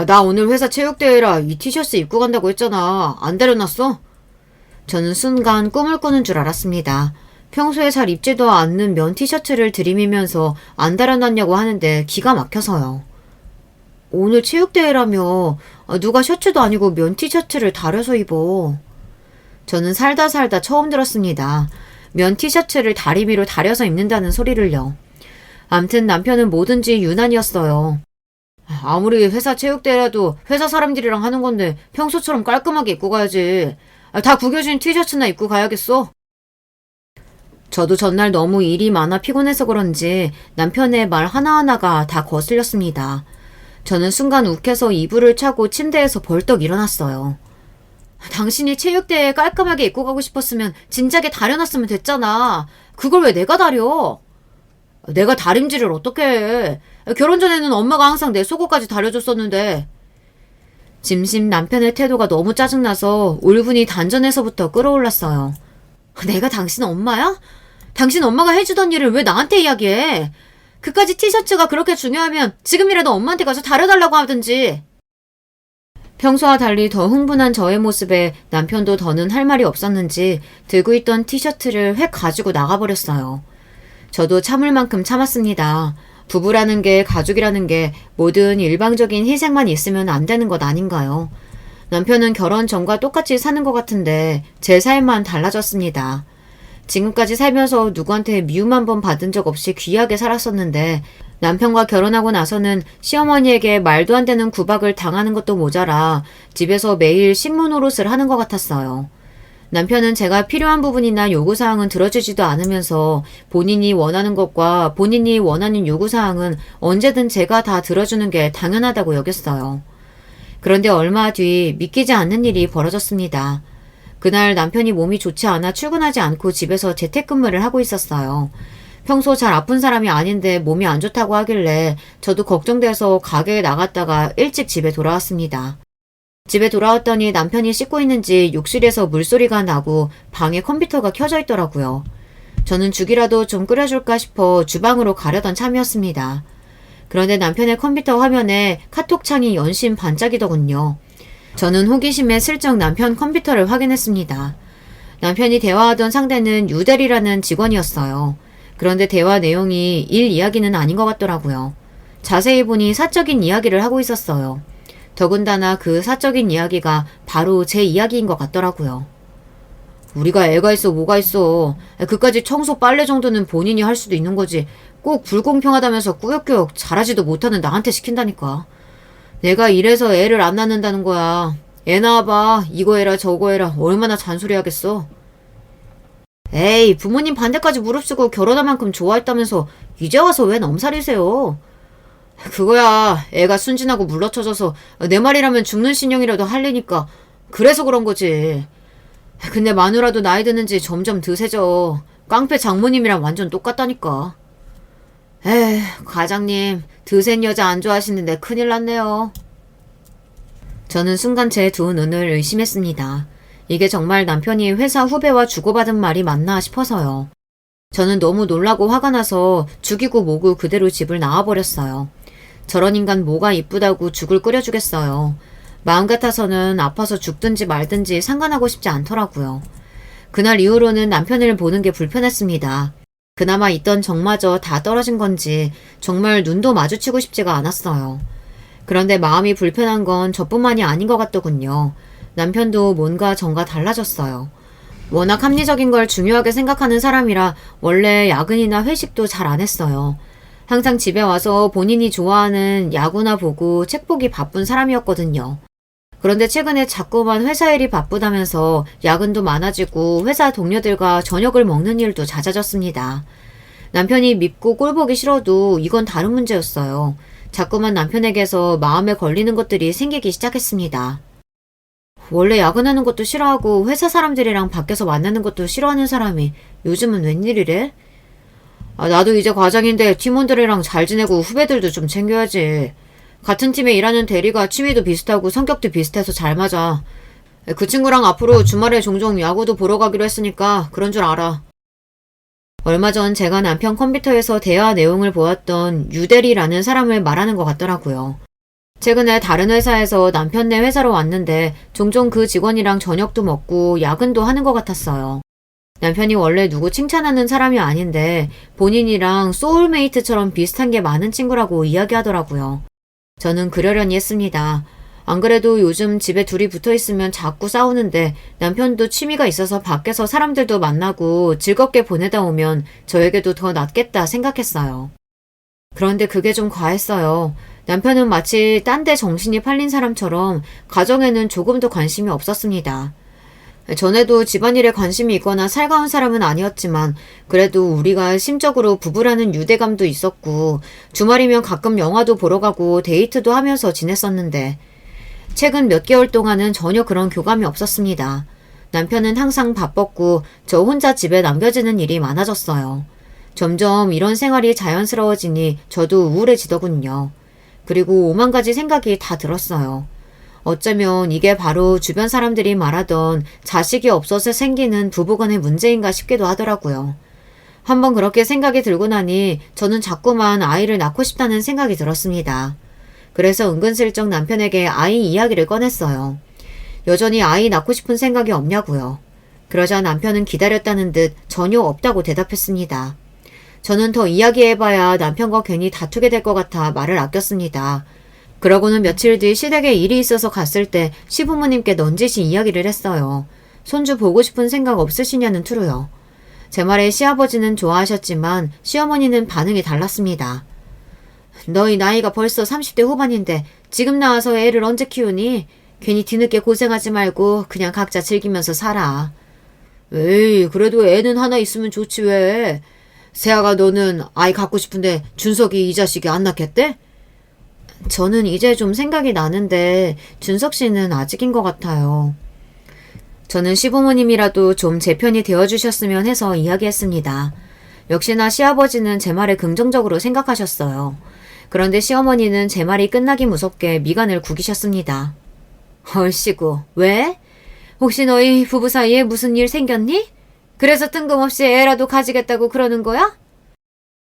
나 오늘 회사 체육대회라 이 티셔츠 입고 간다고 했잖아. 안 데려놨어? 저는 순간 꿈을 꾸는 줄 알았습니다. 평소에 잘 입지도 않는 면 티셔츠를 들이밀면서 안 데려놨냐고 하는데 기가 막혀서요. 오늘 체육대회라며 누가 셔츠도 아니고 면 티셔츠를 다려서 입어. 저는 살다 처음 들었습니다. 면 티셔츠를 다리미로 다려서 입는다는 소리를요. 암튼 남편은 뭐든지 유난이었어요. 아무리 회사 체육대회라도 회사 사람들이랑 하는 건데 평소처럼 깔끔하게 입고 가야지. 다 구겨진 티셔츠나 입고 가야겠어. 저도 전날 너무 일이 많아 피곤해서 그런지 남편의 말 하나하나가 다 거슬렸습니다. 저는 순간 욱해서 이불을 차고 침대에서 벌떡 일어났어요. 당신이 체육대회에 깔끔하게 입고 가고 싶었으면 진작에 다려놨으면 됐잖아. 그걸 왜 내가 다려? 내가 다림질을 어떻게 해. 결혼 전에는 엄마가 항상 내 속옷까지 다려줬었는데. 짐심 남편의 태도가 너무 짜증나서 울분이 단전에서부터 끌어올랐어요. 내가 당신 엄마야? 당신 엄마가 해주던 일을 왜 나한테 이야기해? 그까지 티셔츠가 그렇게 중요하면 지금이라도 엄마한테 가서 다려달라고 하든지. 평소와 달리 더 흥분한 저의 모습에 남편도 더는 할 말이 없었는지 들고 있던 티셔츠를 획 가지고 나가버렸어요. 저도 참을 만큼 참았습니다. 부부라는 게, 가족이라는 게 모든 일방적인 희생만 있으면 안 되는 것 아닌가요? 남편은 결혼 전과 똑같이 사는 것 같은데 제 삶만 달라졌습니다. 지금까지 살면서 누구한테 미움 한 번 받은 적 없이 귀하게 살았었는데 남편과 결혼하고 나서는 시어머니에게 말도 안 되는 구박을 당하는 것도 모자라 집에서 매일 신문 노릇을 하는 것 같았어요. 남편은 제가 필요한 부분이나 요구사항은 들어주지도 않으면서 본인이 원하는 것과 본인이 원하는 요구사항은 언제든 제가 다 들어주는 게 당연하다고 여겼어요. 그런데 얼마 뒤 믿기지 않는 일이 벌어졌습니다. 그날 남편이 몸이 좋지 않아 출근하지 않고 집에서 재택근무를 하고 있었어요. 평소 잘 아픈 사람이 아닌데 몸이 안 좋다고 하길래 저도 걱정돼서 가게에 나갔다가 일찍 집에 돌아왔습니다. 집에 돌아왔더니 남편이 씻고 있는지 욕실에서 물소리가 나고 방에 컴퓨터가 켜져 있더라고요. 저는 죽이라도 좀 끓여줄까 싶어 주방으로 가려던 참이었습니다. 그런데 남편의 컴퓨터 화면에 카톡창이 연신 반짝이더군요. 저는 호기심에 슬쩍 남편 컴퓨터를 확인했습니다. 남편이 대화하던 상대는 유대리라는 직원이었어요. 그런데 대화 내용이 일 이야기는 아닌 것 같더라고요. 자세히 보니 사적인 이야기를 하고 있었어요. 더군다나 그 사적인 이야기가 바로 제 이야기인 것 같더라고요. 우리가 애가 있어 뭐가 있어. 그까지 청소 빨래 정도는 본인이 할 수도 있는 거지. 꼭 불공평하다면서 꾸역꾸역 잘하지도 못하는 나한테 시킨다니까. 내가 이래서 애를 안 낳는다는 거야. 애 낳아봐. 이거 해라 저거 해라. 얼마나 잔소리하겠어. 에이, 부모님 반대까지 무릅쓰고 결혼할 만큼 좋아했다면서 이제 와서 왜 넘살이세요? 그거야 애가 순진하고 물러쳐져서 내 말이라면 죽는 신용이라도 할래니까 그래서 그런 거지. 근데 마누라도 나이 드는지 점점 드세져. 깡패 장모님이랑 완전 똑같다니까. 에휴, 과장님 드센 여자 안 좋아하시는데 큰일 났네요. 저는 순간 제 두 눈을 의심했습니다. 이게 정말 남편이 회사 후배와 주고받은 말이 맞나 싶어서요. 저는 너무 놀라고 화가 나서 죽이고 모고 그대로 집을 나와버렸어요. 저런 인간 뭐가 이쁘다고 죽을 끓여주겠어요. 마음 같아서는 아파서 죽든지 말든지 상관하고 싶지 않더라고요. 그날 이후로는 남편을 보는 게 불편했습니다. 그나마 있던 정마저 다 떨어진 건지 정말 눈도 마주치고 싶지가 않았어요. 그런데 마음이 불편한 건 저뿐만이 아닌 것 같더군요. 남편도 뭔가 전과 달라졌어요. 워낙 합리적인 걸 중요하게 생각하는 사람이라 원래 야근이나 회식도 잘 안 했어요. 항상 집에 와서 본인이 좋아하는 야구나 보고 책 보기 바쁜 사람이었거든요. 그런데 최근에 자꾸만 회사 일이 바쁘다면서 야근도 많아지고 회사 동료들과 저녁을 먹는 일도 잦아졌습니다. 남편이 밉고 꼴보기 싫어도 이건 다른 문제였어요. 자꾸만 남편에게서 마음에 걸리는 것들이 생기기 시작했습니다. 원래 야근하는 것도 싫어하고 회사 사람들이랑 밖에서 만나는 것도 싫어하는 사람이 요즘은 웬일이래? 나도 이제 과장인데 팀원들이랑 잘 지내고 후배들도 좀 챙겨야지. 같은 팀에 일하는 대리가 취미도 비슷하고 성격도 비슷해서 잘 맞아. 그 친구랑 앞으로 주말에 종종 야구도 보러 가기로 했으니까 그런 줄 알아. 얼마 전 제가 남편 컴퓨터에서 대화 내용을 보았던 유대리라는 사람을 말하는 것 같더라고요. 최근에 다른 회사에서 남편네 회사로 왔는데 종종 그 직원이랑 저녁도 먹고 야근도 하는 것 같았어요. 남편이 원래 누구 칭찬하는 사람이 아닌데 본인이랑 소울메이트처럼 비슷한 게 많은 친구라고 이야기하더라고요. 저는 그러려니 했습니다. 안 그래도 요즘 집에 둘이 붙어 있으면 자꾸 싸우는데 남편도 취미가 있어서 밖에서 사람들도 만나고 즐겁게 보내다 오면 저에게도 더 낫겠다 생각했어요. 그런데 그게 좀 과했어요. 남편은 마치 딴 데 정신이 팔린 사람처럼 가정에는 조금도 관심이 없었습니다. 전에도 집안일에 관심이 있거나 살가운 사람은 아니었지만 그래도 우리가 심적으로 부부라는 유대감도 있었고 주말이면 가끔 영화도 보러 가고 데이트도 하면서 지냈었는데 최근 몇 개월 동안은 전혀 그런 교감이 없었습니다. 남편은 항상 바빴고 저 혼자 집에 남겨지는 일이 많아졌어요. 점점 이런 생활이 자연스러워지니 저도 우울해지더군요. 그리고 오만 가지 생각이 다 들었어요. 어쩌면 이게 바로 주변 사람들이 말하던 자식이 없어서 생기는 부부간의 문제인가 싶기도 하더라고요. 한번 그렇게 생각이 들고 나니 저는 자꾸만 아이를 낳고 싶다는 생각이 들었습니다. 그래서 은근슬쩍 남편에게 아이 이야기를 꺼냈어요. 여전히 아이 낳고 싶은 생각이 없냐고요. 그러자 남편은 기다렸다는 듯 전혀 없다고 대답했습니다. 저는 더 이야기해봐야 남편과 괜히 다투게 될 것 같아 말을 아꼈습니다. 그러고는 며칠 뒤 시댁에 일이 있어서 갔을 때 시부모님께 넌지시 이야기를 했어요. 손주 보고 싶은 생각 없으시냐는 투로요. 제 말에 시아버지는 좋아하셨지만 시어머니는 반응이 달랐습니다. 너희 나이가 벌써 30대 후반인데 지금 나와서 애를 언제 키우니? 괜히 뒤늦게 고생하지 말고 그냥 각자 즐기면서 살아. 에이, 그래도 애는 하나 있으면 좋지 왜. 세아가 너는 아이 갖고 싶은데 준석이 이 자식이 안 낳겠대? 저는 이제 좀 생각이 나는데 준석 씨는 아직인 것 같아요. 저는 시부모님이라도 좀 제 편이 되어주셨으면 해서 이야기했습니다. 역시나 시아버지는 제 말에 긍정적으로 생각하셨어요. 그런데 시어머니는 제 말이 끝나기 무섭게 미간을 구기셨습니다. 얼씨구, 왜? 혹시 너희 부부 사이에 무슨 일 생겼니? 그래서 뜬금없이 애라도 가지겠다고 그러는 거야?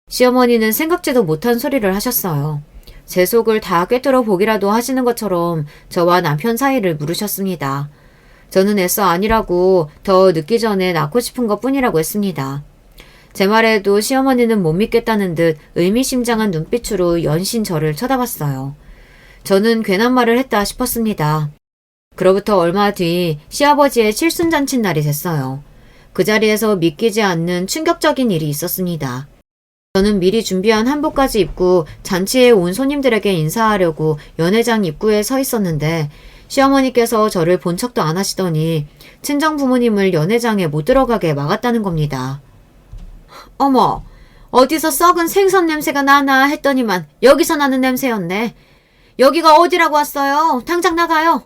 시어머니는 생각지도 못한 소리를 하셨어요. 제 속을 다 꿰뚫어 보기라도 하시는 것처럼 저와 남편 사이를 물으셨습니다. 저는 애써 아니라고 더 늦기 전에 낳고 싶은 것 뿐이라고 했습니다. 제 말에도 시어머니는 못 믿겠다는 듯 의미심장한 눈빛으로 연신 저를 쳐다봤어요. 저는 괜한 말을 했다 싶었습니다. 그로부터 얼마 뒤 시아버지의 칠순잔치 날이 됐어요. 그 자리에서 믿기지 않는 충격적인 일이 있었습니다. 저는 미리 준비한 한복까지 입고 잔치에 온 손님들에게 인사하려고 연회장 입구에 서 있었는데 시어머니께서 저를 본 척도 안 하시더니 친정 부모님을 연회장에 못 들어가게 막았다는 겁니다. 어머, 어디서 썩은 생선 냄새가 나나 했더니만 여기서 나는 냄새였네. 여기가 어디라고 왔어요? 당장 나가요.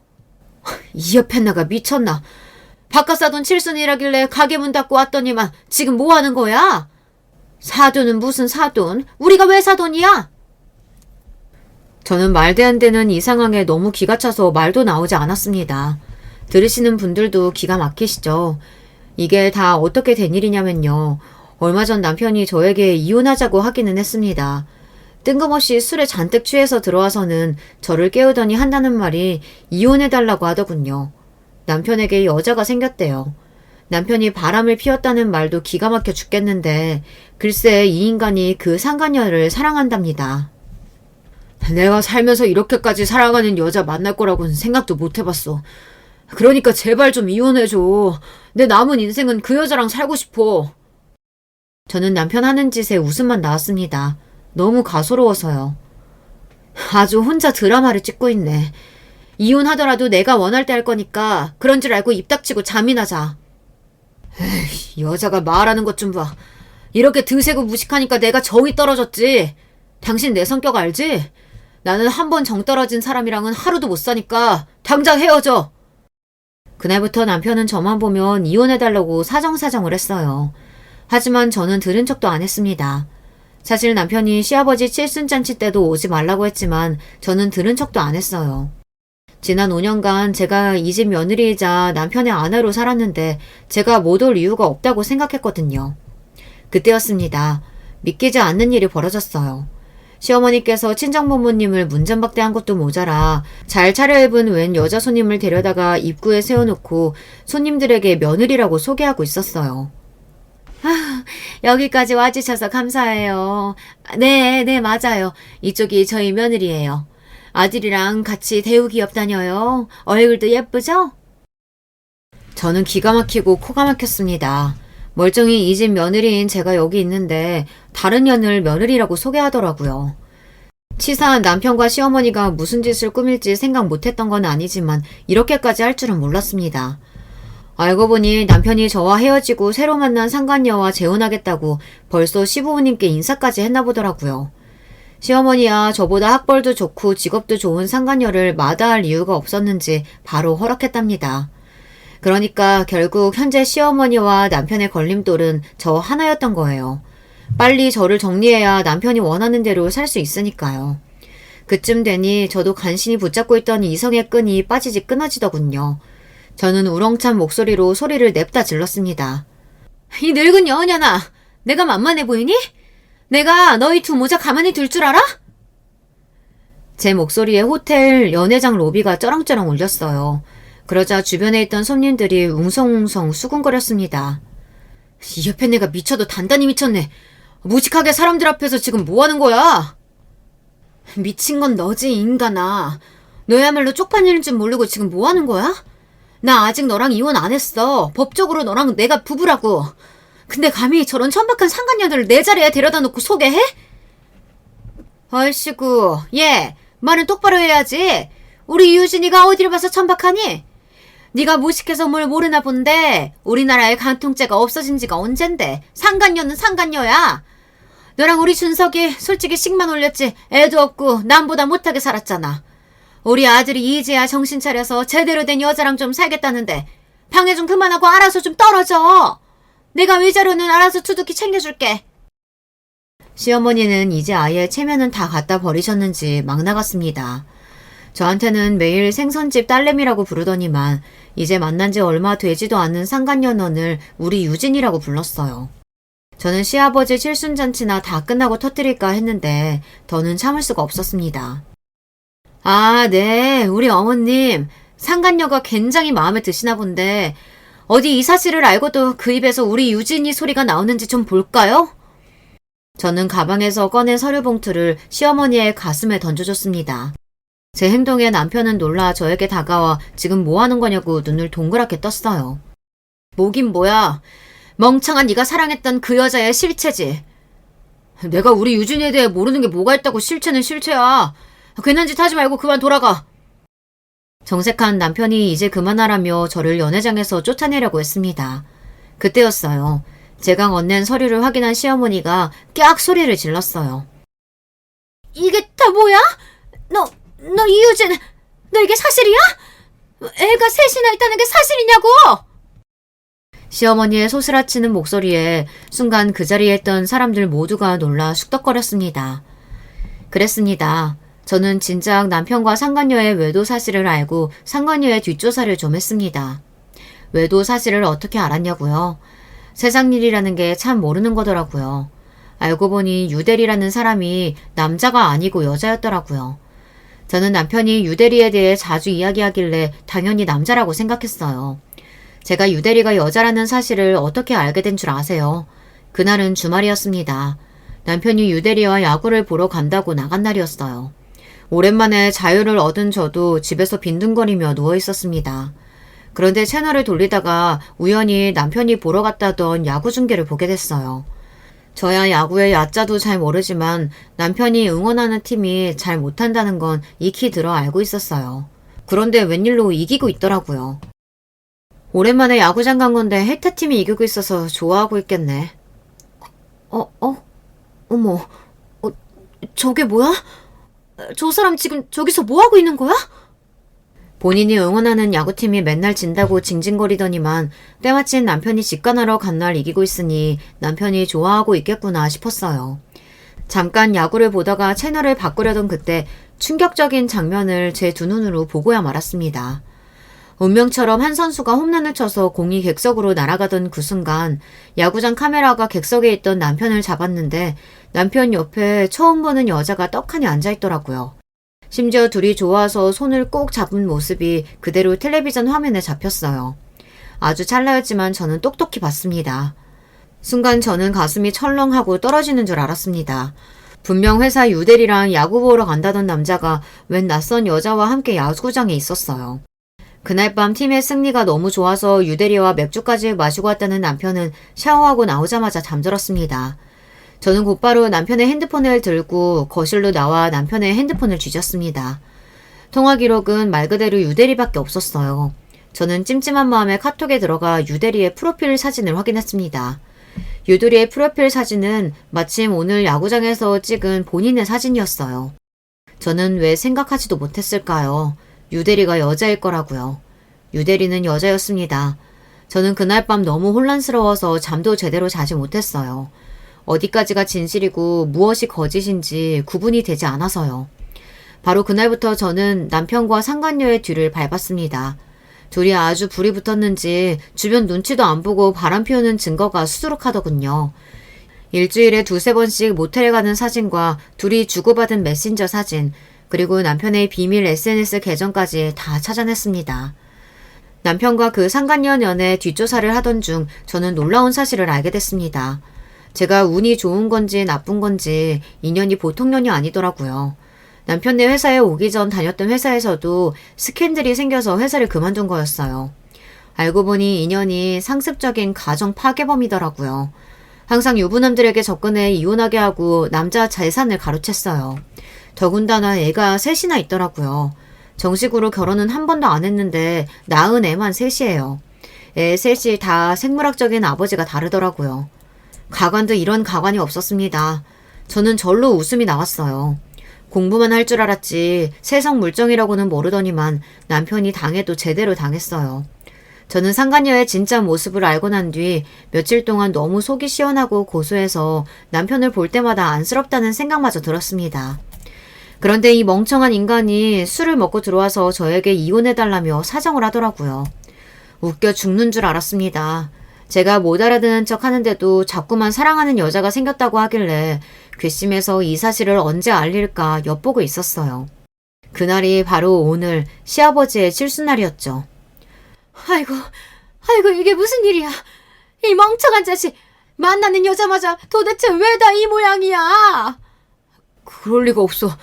이 옆에 나가 미쳤나. 바깥 사돈 칠순이라길래 가게 문 닫고 왔더니만 지금 뭐 하는 거야? 사돈은 무슨 사돈? 우리가 왜 사돈이야? 저는 말도 안 되는 이 상황에 너무 기가 차서 말도 나오지 않았습니다. 들으시는 분들도 기가 막히시죠? 이게 다 어떻게 된 일이냐면요. 얼마 전 남편이 저에게 이혼하자고 하기는 했습니다. 뜬금없이 술에 잔뜩 취해서 들어와서는 저를 깨우더니 한다는 말이 이혼해달라고 하더군요. 남편에게 여자가 생겼대요. 남편이 바람을 피웠다는 말도 기가 막혀 죽겠는데 글쎄 이 인간이 그 상간녀를 사랑한답니다. 내가 살면서 이렇게까지 사랑하는 여자 만날 거라고는 생각도 못 해봤어. 그러니까 제발 좀 이혼해줘. 내 남은 인생은 그 여자랑 살고 싶어. 저는 남편 하는 짓에 웃음만 나왔습니다. 너무 가소로워서요. 아주 혼자 드라마를 찍고 있네. 이혼하더라도 내가 원할 때 할 거니까 그런 줄 알고 입 닥치고 잠이나 자. 에이, 여자가 말하는 것 좀 봐. 이렇게 드세고 무식하니까 내가 정이 떨어졌지. 당신 내 성격 알지? 나는 한 번 정 떨어진 사람이랑은 하루도 못 사니까 당장 헤어져. 그날부터 남편은 저만 보면 이혼해달라고 사정사정을 했어요. 하지만 저는 들은 척도 안 했습니다. 사실 남편이 시아버지 칠순잔치 때도 오지 말라고 했지만 저는 들은 척도 안 했어요. 지난 5년간 제가 이 집 며느리이자 남편의 아내로 살았는데 제가 못 올 이유가 없다고 생각했거든요. 그때였습니다. 믿기지 않는 일이 벌어졌어요. 시어머니께서 친정부모님을 문전박대한 것도 모자라 잘 차려입은 웬 여자 손님을 데려다가 입구에 세워놓고 손님들에게 며느리라고 소개하고 있었어요. 아, 여기까지 와주셔서 감사해요. 네, 맞아요. 이쪽이 저희 며느리예요. 아들이랑 같이 대우기업 다녀요. 얼굴도 예쁘죠? 저는 기가 막히고 코가 막혔습니다. 멀쩡히 이 집 며느리인 제가 여기 있는데 다른 년을 며느리라고 소개하더라고요. 치사한 남편과 시어머니가 무슨 짓을 꾸밀지 생각 못했던 건 아니지만 이렇게까지 할 줄은 몰랐습니다. 알고 보니 남편이 저와 헤어지고 새로 만난 상간녀와 재혼하겠다고 벌써 시부모님께 인사까지 했나 보더라고요. 시어머니야 저보다 학벌도 좋고 직업도 좋은 상간녀를 마다할 이유가 없었는지 바로 허락했답니다. 그러니까 결국 현재 시어머니와 남편의 걸림돌은 저 하나였던 거예요. 빨리 저를 정리해야 남편이 원하는 대로 살 수 있으니까요. 그쯤 되니 저도 간신히 붙잡고 있던 이성의 끈이 빠지지 끊어지더군요. 저는 우렁찬 목소리로 소리를 냅다 질렀습니다. 이 늙은 여은년아, 내가 만만해 보이니? 내가 너희 두 모자 가만히 둘 줄 알아? 제 목소리에 호텔 연회장 로비가 쩌렁쩌렁 울렸어요. 그러자 주변에 있던 손님들이 웅성웅성 수군거렸습니다. 이 옆에 내가 미쳐도 단단히 미쳤네. 무식하게 사람들 앞에서 지금 뭐 하는 거야? 미친 건 너지, 인간아. 너야말로 쪽팔리는 줄 모르고 지금 뭐 하는 거야? 나 아직 너랑 이혼 안 했어. 법적으로 너랑 내가 부부라고. 근데 감히 저런 천박한 상간녀들을 내 자리에 데려다 놓고 소개해? 얼씨구, 얘, 말은 똑바로 해야지. 우리 유진이가 어디를 봐서 천박하니? 네가 무식해서 뭘 모르나 본데 우리나라에 간통죄가 없어진 지가 언젠데 상간녀는 상간녀야. 너랑 우리 준석이 솔직히 식만 올렸지 애도 없고 남보다 못하게 살았잖아. 우리 아들이 이제야 정신 차려서 제대로 된 여자랑 좀 살겠다는데 방해 좀 그만하고 알아서 좀 떨어져. 내가 위자료는 알아서 두둑히 챙겨줄게. 시어머니는 이제 아예 체면은 다 갖다 버리셨는지 막 나갔습니다. 저한테는 매일 생선집 딸내미라고 부르더니만 이제 만난 지 얼마 되지도 않은 상간년원을 우리 유진이라고 불렀어요. 저는 시아버지 칠순잔치나 다 끝나고 터뜨릴까 했는데 더는 참을 수가 없었습니다. 아, 네. 우리 어머님 상간녀가 굉장히 마음에 드시나 본데 어디 이 사실을 알고도 그 입에서 우리 유진이 소리가 나오는지 좀 볼까요? 저는 가방에서 꺼낸 서류 봉투를 시어머니의 가슴에 던져줬습니다. 제 행동에 남편은 놀라 저에게 다가와 지금 뭐 하는 거냐고 눈을 동그랗게 떴어요. 뭐긴 뭐야. 멍청한 네가 사랑했던 그 여자의 실체지. 내가 우리 유진이에 대해 모르는 게 뭐가 있다고 실체는 실체야. 괜한 짓 하지 말고 그만 돌아가. 정색한 남편이 이제 그만하라며 저를 연회장에서 쫓아내려고 했습니다. 그때였어요. 제가 건넨 서류를 확인한 시어머니가 깍 소리를 질렀어요. 이게 다 뭐야? 너 이유진, 너 이게 사실이야? 애가 셋이나 있다는 게 사실이냐고! 시어머니의 소스라치는 목소리에 순간 그 자리에 있던 사람들 모두가 놀라 쑥덕거렸습니다. 그랬습니다. 저는 진작 남편과 상간녀의 외도 사실을 알고 상간녀의 뒷조사를 좀 했습니다. 외도 사실을 어떻게 알았냐고요? 세상 일이라는 게 참 모르는 거더라고요. 알고 보니 유대리라는 사람이 남자가 아니고 여자였더라고요. 저는 남편이 유대리에 대해 자주 이야기하길래 당연히 남자라고 생각했어요. 제가 유대리가 여자라는 사실을 어떻게 알게 된 줄 아세요? 그날은 주말이었습니다. 남편이 유대리와 야구를 보러 간다고 나간 날이었어요. 오랜만에 자유를 얻은 저도 집에서 빈둥거리며 누워 있었습니다. 그런데 채널을 돌리다가 우연히 남편이 보러 갔다던 야구 중계를 보게 됐어요. 저야 야구의 야자도 잘 모르지만 남편이 응원하는 팀이 잘 못한다는 건 익히 들어 알고 있었어요. 그런데 웬일로 이기고 있더라고요. 오랜만에 야구장 간 건데 해타팀이 이기고 있어서 좋아하고 있겠네. 어머, 저게 뭐야? 저 사람 지금 저기서 뭐하고 있는 거야? 본인이 응원하는 야구팀이 맨날 진다고 징징거리더니만 때마침 남편이 직관하러 간 날 이기고 있으니 남편이 좋아하고 있겠구나 싶었어요. 잠깐 야구를 보다가 채널을 바꾸려던 그때 충격적인 장면을 제 두 눈으로 보고야 말았습니다. 운명처럼 한 선수가 홈런을 쳐서 공이 객석으로 날아가던 그 순간 야구장 카메라가 객석에 있던 남편을 잡았는데 남편 옆에 처음 보는 여자가 떡하니 앉아있더라고요. 심지어 둘이 좋아서 손을 꼭 잡은 모습이 그대로 텔레비전 화면에 잡혔어요. 아주 찰나였지만 저는 똑똑히 봤습니다. 순간 저는 가슴이 철렁하고 떨어지는 줄 알았습니다. 분명 회사 유대리랑 야구 보러 간다던 남자가 웬 낯선 여자와 함께 야구장에 있었어요. 그날 밤 팀의 승리가 너무 좋아서 유대리와 맥주까지 마시고 왔다는 남편은 샤워하고 나오자마자 잠들었습니다. 저는 곧바로 남편의 핸드폰을 들고 거실로 나와 남편의 핸드폰을 뒤졌습니다. 통화 기록은 말 그대로 유대리밖에 없었어요. 저는 찜찜한 마음에 카톡에 들어가 유대리의 프로필 사진을 확인했습니다. 유대리의 프로필 사진은 마침 오늘 야구장에서 찍은 본인의 사진이었어요. 저는 왜 생각하지도 못했을까요? 유대리가 여자일 거라고요. 유대리는 여자였습니다. 저는 그날 밤 너무 혼란스러워서 잠도 제대로 자지 못했어요. 어디까지가 진실이고 무엇이 거짓인지 구분이 되지 않아서요. 바로 그날부터 저는 남편과 상간녀의 뒤를 밟았습니다. 둘이 아주 불이 붙었는지 주변 눈치도 안 보고 바람 피우는 증거가 수두룩하더군요. 일주일에 두세 번씩 모텔에 가는 사진과 둘이 주고받은 메신저 사진, 그리고 남편의 비밀 SNS 계정까지 다 찾아냈습니다. 남편과 그 상간녀 연애 뒷조사를 하던 중 저는 놀라운 사실을 알게 됐습니다. 제가 운이 좋은 건지 나쁜 건지 인연이 보통 년이 아니더라고요. 남편네 회사에 오기 전 다녔던 회사에서도 스캔들이 생겨서 회사를 그만둔 거였어요. 알고 보니 인연이 상습적인 가정 파괴범이더라고요. 항상 유부남들에게 접근해 이혼하게 하고 남자 재산을 가로챘어요. 더군다나 애가 셋이나 있더라고요. 정식으로 결혼은 한 번도 안 했는데 낳은 애만 셋이에요. 애 셋이 다 생물학적인 아버지가 다르더라고요. 가관도 이런 가관이 없었습니다. 저는 절로 웃음이 나왔어요. 공부만 할 줄 알았지 세상 물정이라고는 모르더니만 남편이 당해도 제대로 당했어요. 저는 상간녀의 진짜 모습을 알고 난 뒤 며칠 동안 너무 속이 시원하고 고소해서 남편을 볼 때마다 안쓰럽다는 생각마저 들었습니다. 그런데 이 멍청한 인간이 술을 먹고 들어와서 저에게 이혼해달라며 사정을 하더라고요. 웃겨 죽는 줄 알았습니다. 제가 못 알아듣는 척 하는데도 자꾸만 사랑하는 여자가 생겼다고 하길래 괘씸해서 이 사실을 언제 알릴까 엿보고 있었어요. 그날이 바로 오늘 시아버지의 칠순날이었죠. 아이고, 이게 무슨 일이야. 이 멍청한 자식, 만나는 여자마자 도대체 왜 다 이 모양이야? 그럴 리가 없어.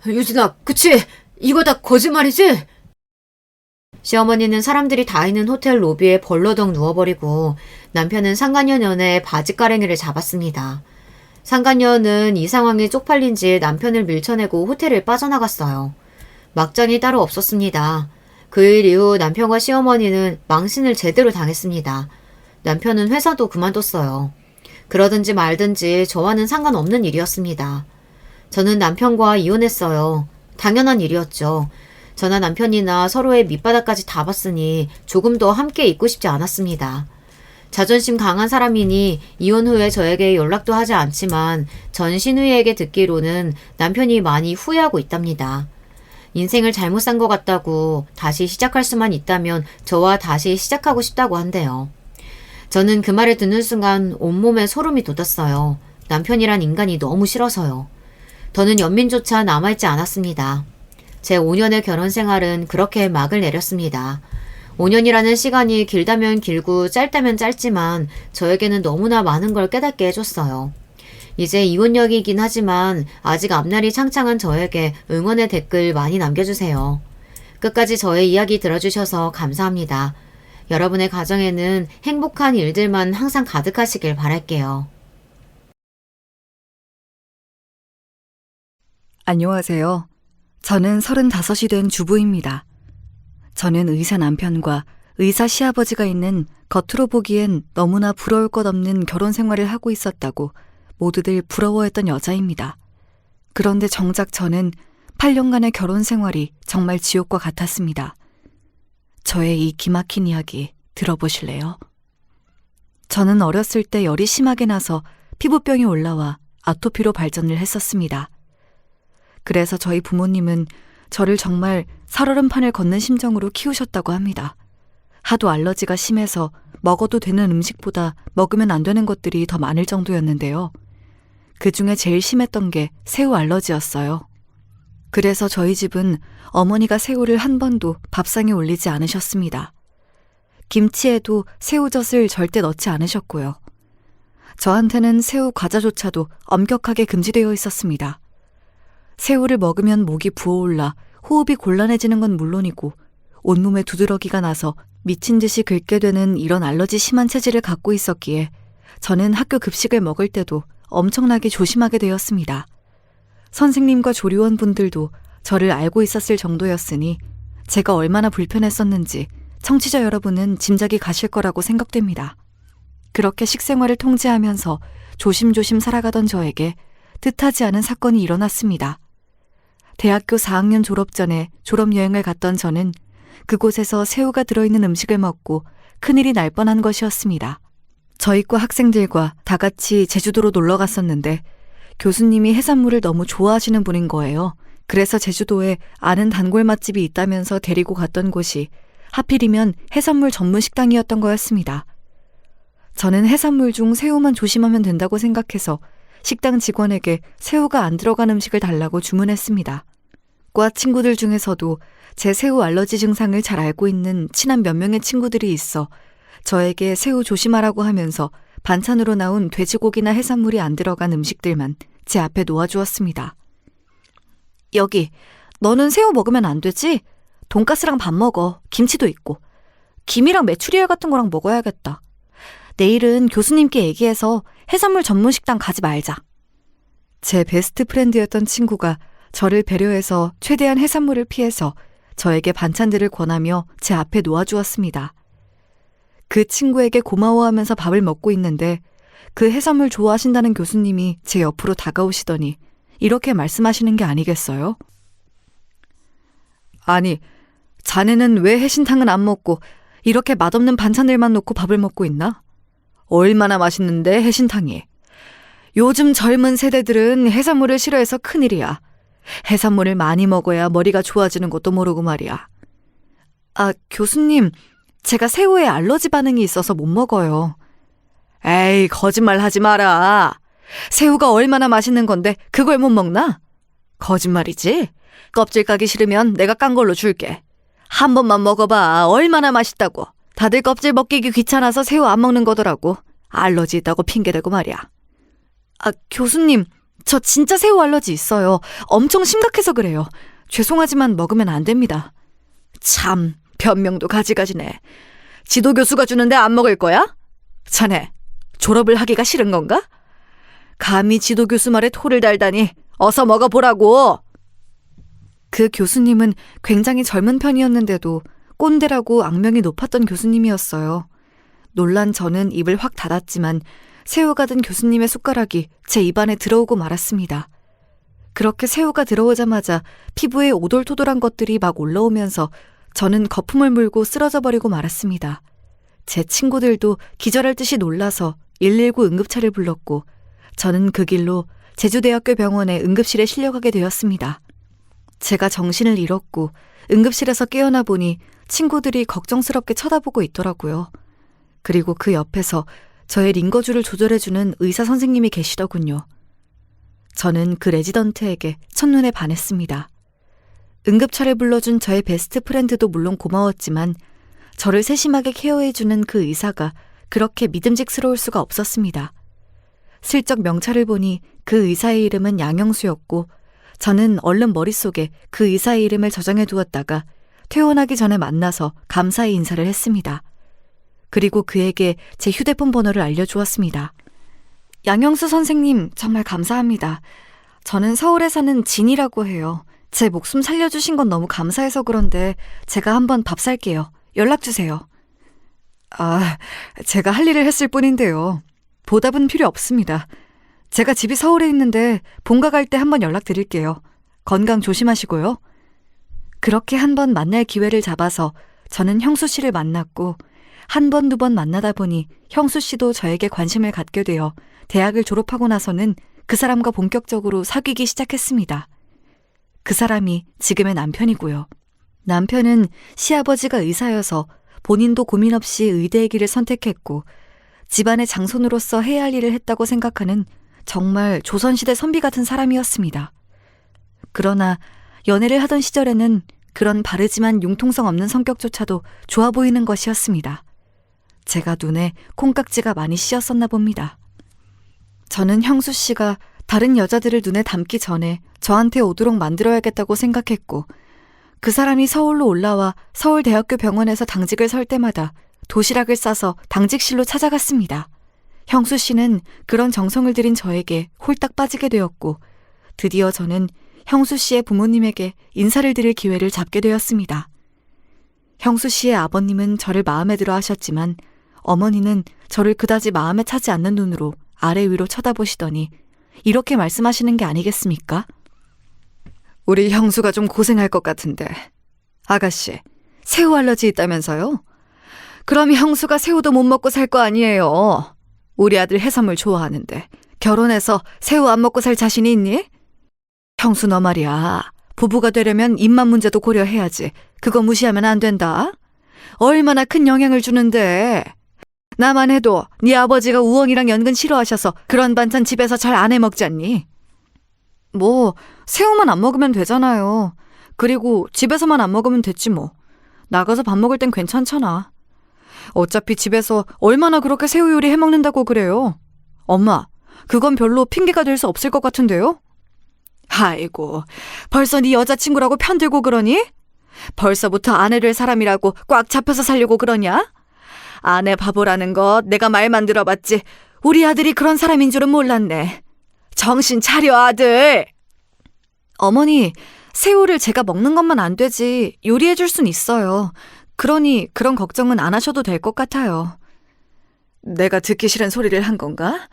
유진아, 그치? 이거 다 거짓말이지? 시어머니는 사람들이 다 있는 호텔 로비에 벌러덩 누워버리고 남편은 상간녀 년의 바지가랭이를 잡았습니다. 상간녀는 이 상황에 쪽팔린지 남편을 밀쳐내고 호텔을 빠져나갔어요. 막장이 따로 없었습니다. 그 일 이후 남편과 시어머니는 망신을 제대로 당했습니다. 남편은 회사도 그만뒀어요. 그러든지 말든지 저와는 상관없는 일이었습니다. 저는 남편과 이혼했어요. 당연한 일이었죠. 저나 남편이나 서로의 밑바닥까지 다 봤으니 조금 더 함께 있고 싶지 않았습니다. 자존심 강한 사람이니 이혼 후에 저에게 연락도 하지 않지만 전 시누이에게 듣기로는 남편이 많이 후회하고 있답니다. 인생을 잘못 산 것 같다고 다시 시작할 수만 있다면 저와 다시 시작하고 싶다고 한대요. 저는 그 말을 듣는 순간 온몸에 소름이 돋았어요. 남편이란 인간이 너무 싫어서요. 더는 연민조차 남아있지 않았습니다. 제 5년의 결혼 생활은 그렇게 막을 내렸습니다. 5년이라는 시간이 길다면 길고 짧다면 짧지만 저에게는 너무나 많은 걸 깨닫게 해줬어요. 이제 이혼역이긴 하지만 아직 앞날이 창창한 저에게 응원의 댓글 많이 남겨주세요. 끝까지 저의 이야기 들어주셔서 감사합니다. 여러분의 가정에는 행복한 일들만 항상 가득하시길 바랄게요. 안녕하세요. 저는 35이 된 주부입니다. 저는 의사 남편과 의사 시아버지가 있는 겉으로 보기엔 너무나 부러울 것 없는 결혼 생활을 하고 있었다고 모두들 부러워했던 여자입니다. 그런데 정작 저는 8년간의 결혼 생활이 정말 지옥과 같았습니다. 저의 이 기막힌 이야기 들어보실래요? 저는 어렸을 때 열이 심하게 나서 피부병이 올라와 아토피로 발전을 했었습니다. 그래서 저희 부모님은 저를 정말 살얼음판을 걷는 심정으로 키우셨다고 합니다. 하도 알러지가 심해서 먹어도 되는 음식보다 먹으면 안 되는 것들이 더 많을 정도였는데요. 그 중에 제일 심했던 게 새우 알러지였어요. 그래서 저희 집은 어머니가 새우를 한 번도 밥상에 올리지 않으셨습니다. 김치에도 새우젓을 절대 넣지 않으셨고요. 저한테는 새우 과자조차도 엄격하게 금지되어 있었습니다. 새우를 먹으면 목이 부어올라 호흡이 곤란해지는 건 물론이고 온몸에 두드러기가 나서 미친 듯이 긁게 되는 이런 알러지 심한 체질을 갖고 있었기에 저는 학교 급식을 먹을 때도 엄청나게 조심하게 되었습니다. 선생님과 조리원분들도 저를 알고 있었을 정도였으니 제가 얼마나 불편했었는지 청취자 여러분은 짐작이 가실 거라고 생각됩니다. 그렇게 식생활을 통제하면서 조심조심 살아가던 저에게 뜻하지 않은 사건이 일어났습니다. 대학교 4학년 졸업 전에 졸업여행을 갔던 저는 그곳에서 새우가 들어있는 음식을 먹고 큰일이 날 뻔한 것이었습니다. 저희과 학생들과 다 같이 제주도로 놀러 갔었는데 교수님이 해산물을 너무 좋아하시는 분인 거예요. 그래서 제주도에 아는 단골 맛집이 있다면서 데리고 갔던 곳이 하필이면 해산물 전문 식당이었던 거였습니다. 저는 해산물 중 새우만 조심하면 된다고 생각해서 식당 직원에게 새우가 안 들어간 음식을 달라고 주문했습니다. 과 친구들 중에서도 제 새우 알러지 증상을 잘 알고 있는 친한 몇 명의 친구들이 있어 저에게 새우 조심하라고 하면서 반찬으로 나온 돼지고기나 해산물이 안 들어간 음식들만 제 앞에 놓아주었습니다. 여기, 너는 새우 먹으면 안 되지? 돈가스랑 밥 먹어. 김치도 있고. 김이랑 메추리알 같은 거랑 먹어야겠다. 내일은 교수님께 얘기해서 해산물 전문 식당 가지 말자. 제 베스트 프렌드였던 친구가 저를 배려해서 최대한 해산물을 피해서 저에게 반찬들을 권하며 제 앞에 놓아주었습니다. 그 친구에게 고마워하면서 밥을 먹고 있는데 그 해산물 좋아하신다는 교수님이 제 옆으로 다가오시더니 이렇게 말씀하시는 게 아니겠어요? 아니, 자네는 왜 해신탕은 안 먹고 이렇게 맛없는 반찬들만 놓고 밥을 먹고 있나? 얼마나 맛있는데 해신탕이. 요즘 젊은 세대들은 해산물을 싫어해서 큰일이야. 해산물을 많이 먹어야 머리가 좋아지는 것도 모르고 말이야. 아, 교수님, 제가 새우에 알러지 반응이 있어서 못 먹어요. 에이, 거짓말 하지 마라. 새우가 얼마나 맛있는 건데 그걸 못 먹나? 거짓말이지? 껍질 까기 싫으면 내가 깐 걸로 줄게. 한 번만 먹어봐. 얼마나 맛있다고. 다들 껍질 벗기기 귀찮아서 새우 안 먹는 거더라고. 알러지 있다고 핑계대고 말이야. 아, 교수님, 저 진짜 새우 알러지 있어요. 엄청 심각해서 그래요. 죄송하지만 먹으면 안 됩니다. 참, 변명도 가지가지네. 지도 교수가 주는데 안 먹을 거야? 자네, 졸업을 하기가 싫은 건가? 감히 지도 교수 말에 토를 달다니 어서 먹어보라고. 그 교수님은 굉장히 젊은 편이었는데도 꼰대라고 악명이 높았던 교수님이었어요. 놀란 저는 입을 확 닫았지만 새우가 든 교수님의 숟가락이 제 입안에 들어오고 말았습니다. 그렇게 새우가 들어오자마자 피부에 오돌토돌한 것들이 막 올라오면서 저는 거품을 물고 쓰러져 버리고 말았습니다. 제 친구들도 기절할 듯이 놀라서 119 응급차를 불렀고 저는 그 길로 제주대학교 병원의 응급실에 실려가게 되었습니다. 제가 정신을 잃었고 응급실에서 깨어나 보니 친구들이 걱정스럽게 쳐다보고 있더라고요. 그리고 그 옆에서 저의 링거줄을 조절해주는 의사 선생님이 계시더군요. 저는 그 레지던트에게 첫눈에 반했습니다. 응급차를 불러준 저의 베스트 프렌드도 물론 고마웠지만 저를 세심하게 케어해주는 그 의사가 그렇게 믿음직스러울 수가 없었습니다. 슬쩍 명찰을 보니 그 의사의 이름은 양영수였고 저는 얼른 머릿속에 그 의사의 이름을 저장해 두었다가 퇴원하기 전에 만나서 감사의 인사를 했습니다. 그리고 그에게 제 휴대폰 번호를 알려주었습니다. 양영수 선생님, 정말 감사합니다. 저는 서울에 사는 진이라고 해요. 제 목숨 살려주신 건 너무 감사해서 그런데 제가 한번 밥 살게요. 연락주세요. 아, 제가 할 일을 했을 뿐인데요. 보답은 필요 없습니다. 제가 집이 서울에 있는데 본가 갈 때 한번 연락드릴게요. 건강 조심하시고요. 그렇게 한번 만날 기회를 잡아서 저는 형수 씨를 만났고 한 번, 두 번 만나다 보니 형수 씨도 저에게 관심을 갖게 되어 대학을 졸업하고 나서는 그 사람과 본격적으로 사귀기 시작했습니다. 그 사람이 지금의 남편이고요. 남편은 시아버지가 의사여서 본인도 고민 없이 의대의 길을 선택했고 집안의 장손으로서 해야 할 일을 했다고 생각하는 정말 조선시대 선비 같은 사람이었습니다. 그러나 연애를 하던 시절에는 그런 바르지만 융통성 없는 성격조차도 좋아 보이는 것이었습니다. 제가 눈에 콩깍지가 많이 씌었었나 봅니다. 저는 형수 씨가 다른 여자들을 눈에 담기 전에 저한테 오도록 만들어야겠다고 생각했고 그 사람이 서울로 올라와 서울대학교 병원에서 당직을 설 때마다 도시락을 싸서 당직실로 찾아갔습니다. 형수 씨는 그런 정성을 들인 저에게 홀딱 빠지게 되었고 드디어 저는 형수 씨의 부모님에게 인사를 드릴 기회를 잡게 되었습니다. 형수 씨의 아버님은 저를 마음에 들어 하셨지만 어머니는 저를 그다지 마음에 차지 않는 눈으로 아래 위로 쳐다보시더니 이렇게 말씀하시는 게 아니겠습니까? 우리 형수가 좀 고생할 것 같은데. 아가씨, 새우 알러지 있다면서요? 그럼 형수가 새우도 못 먹고 살 거 아니에요. 우리 아들 해산물 좋아하는데 결혼해서 새우 안 먹고 살 자신이 있니? 형수 너 말이야. 부부가 되려면 입맛 문제도 고려해야지. 그거 무시하면 안 된다. 얼마나 큰 영향을 주는데. 나만 해도 네 아버지가 우엉이랑 연근 싫어하셔서 그런 반찬 집에서 잘 안 해먹잖니. 뭐 새우만 안 먹으면 되잖아요. 그리고 집에서만 안 먹으면 됐지 뭐. 나가서 밥 먹을 땐 괜찮잖아. 어차피 집에서 얼마나 그렇게 새우 요리 해먹는다고 그래요. 엄마, 그건 별로 핑계가 될 수 없을 것 같은데요? 아이고, 벌써 네 여자친구라고 편들고 그러니? 벌써부터 아내 될 사람이라고 꽉 잡혀서 살려고 그러냐? 아내 바보라는 것 내가 말만 들어봤지 우리 아들이 그런 사람인 줄은 몰랐네. 정신 차려, 아들. 어머니, 새우를 제가 먹는 것만 안 되지 요리해줄 순 있어요. 그러니 그런 걱정은 안 하셔도 될 것 같아요. 내가 듣기 싫은 소리를 한 건가?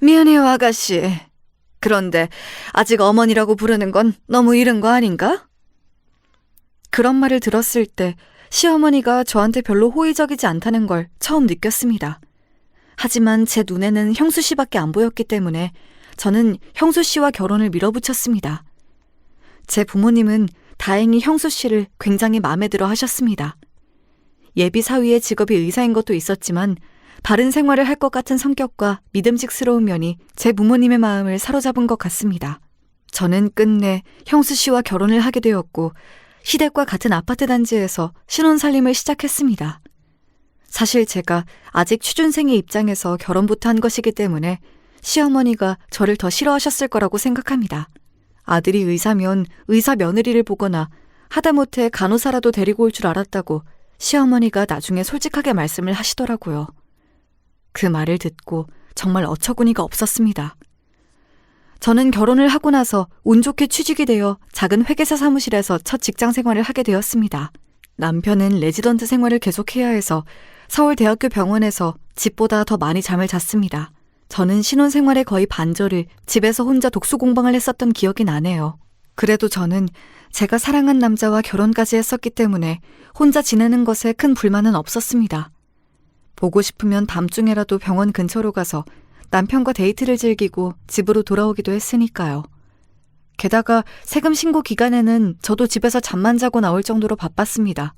미안해요, 아가씨. 그런데 아직 어머니라고 부르는 건 너무 이른 거 아닌가? 그런 말을 들었을 때 시어머니가 저한테 별로 호의적이지 않다는 걸 처음 느꼈습니다. 하지만 제 눈에는 형수 씨밖에 안 보였기 때문에 저는 형수 씨와 결혼을 밀어붙였습니다. 제 부모님은 다행히 형수 씨를 굉장히 마음에 들어 하셨습니다. 예비 사위의 직업이 의사인 것도 있었지만 바른 생활을 할 것 같은 성격과 믿음직스러운 면이 제 부모님의 마음을 사로잡은 것 같습니다. 저는 끝내 형수 씨와 결혼을 하게 되었고 시댁과 같은 아파트 단지에서 신혼살림을 시작했습니다. 사실 제가 아직 취준생의 입장에서 결혼부터 한 것이기 때문에 시어머니가 저를 더 싫어하셨을 거라고 생각합니다. 아들이 의사면 의사 며느리를 보거나 하다못해 간호사라도 데리고 올 줄 알았다고 시어머니가 나중에 솔직하게 말씀을 하시더라고요. 그 말을 듣고 정말 어처구니가 없었습니다. 저는 결혼을 하고 나서 운 좋게 취직이 되어 작은 회계사 사무실에서 첫 직장 생활을 하게 되었습니다. 남편은 레지던트 생활을 계속해야 해서 서울대학교 병원에서 집보다 더 많이 잠을 잤습니다. 저는 신혼생활의 거의 반절을 집에서 혼자 독수공방을 했었던 기억이 나네요. 그래도 저는 제가 사랑한 남자와 결혼까지 했었기 때문에 혼자 지내는 것에 큰 불만은 없었습니다. 보고 싶으면 밤중에라도 병원 근처로 가서 남편과 데이트를 즐기고 집으로 돌아오기도 했으니까요. 게다가 세금 신고 기간에는 저도 집에서 잠만 자고 나올 정도로 바빴습니다.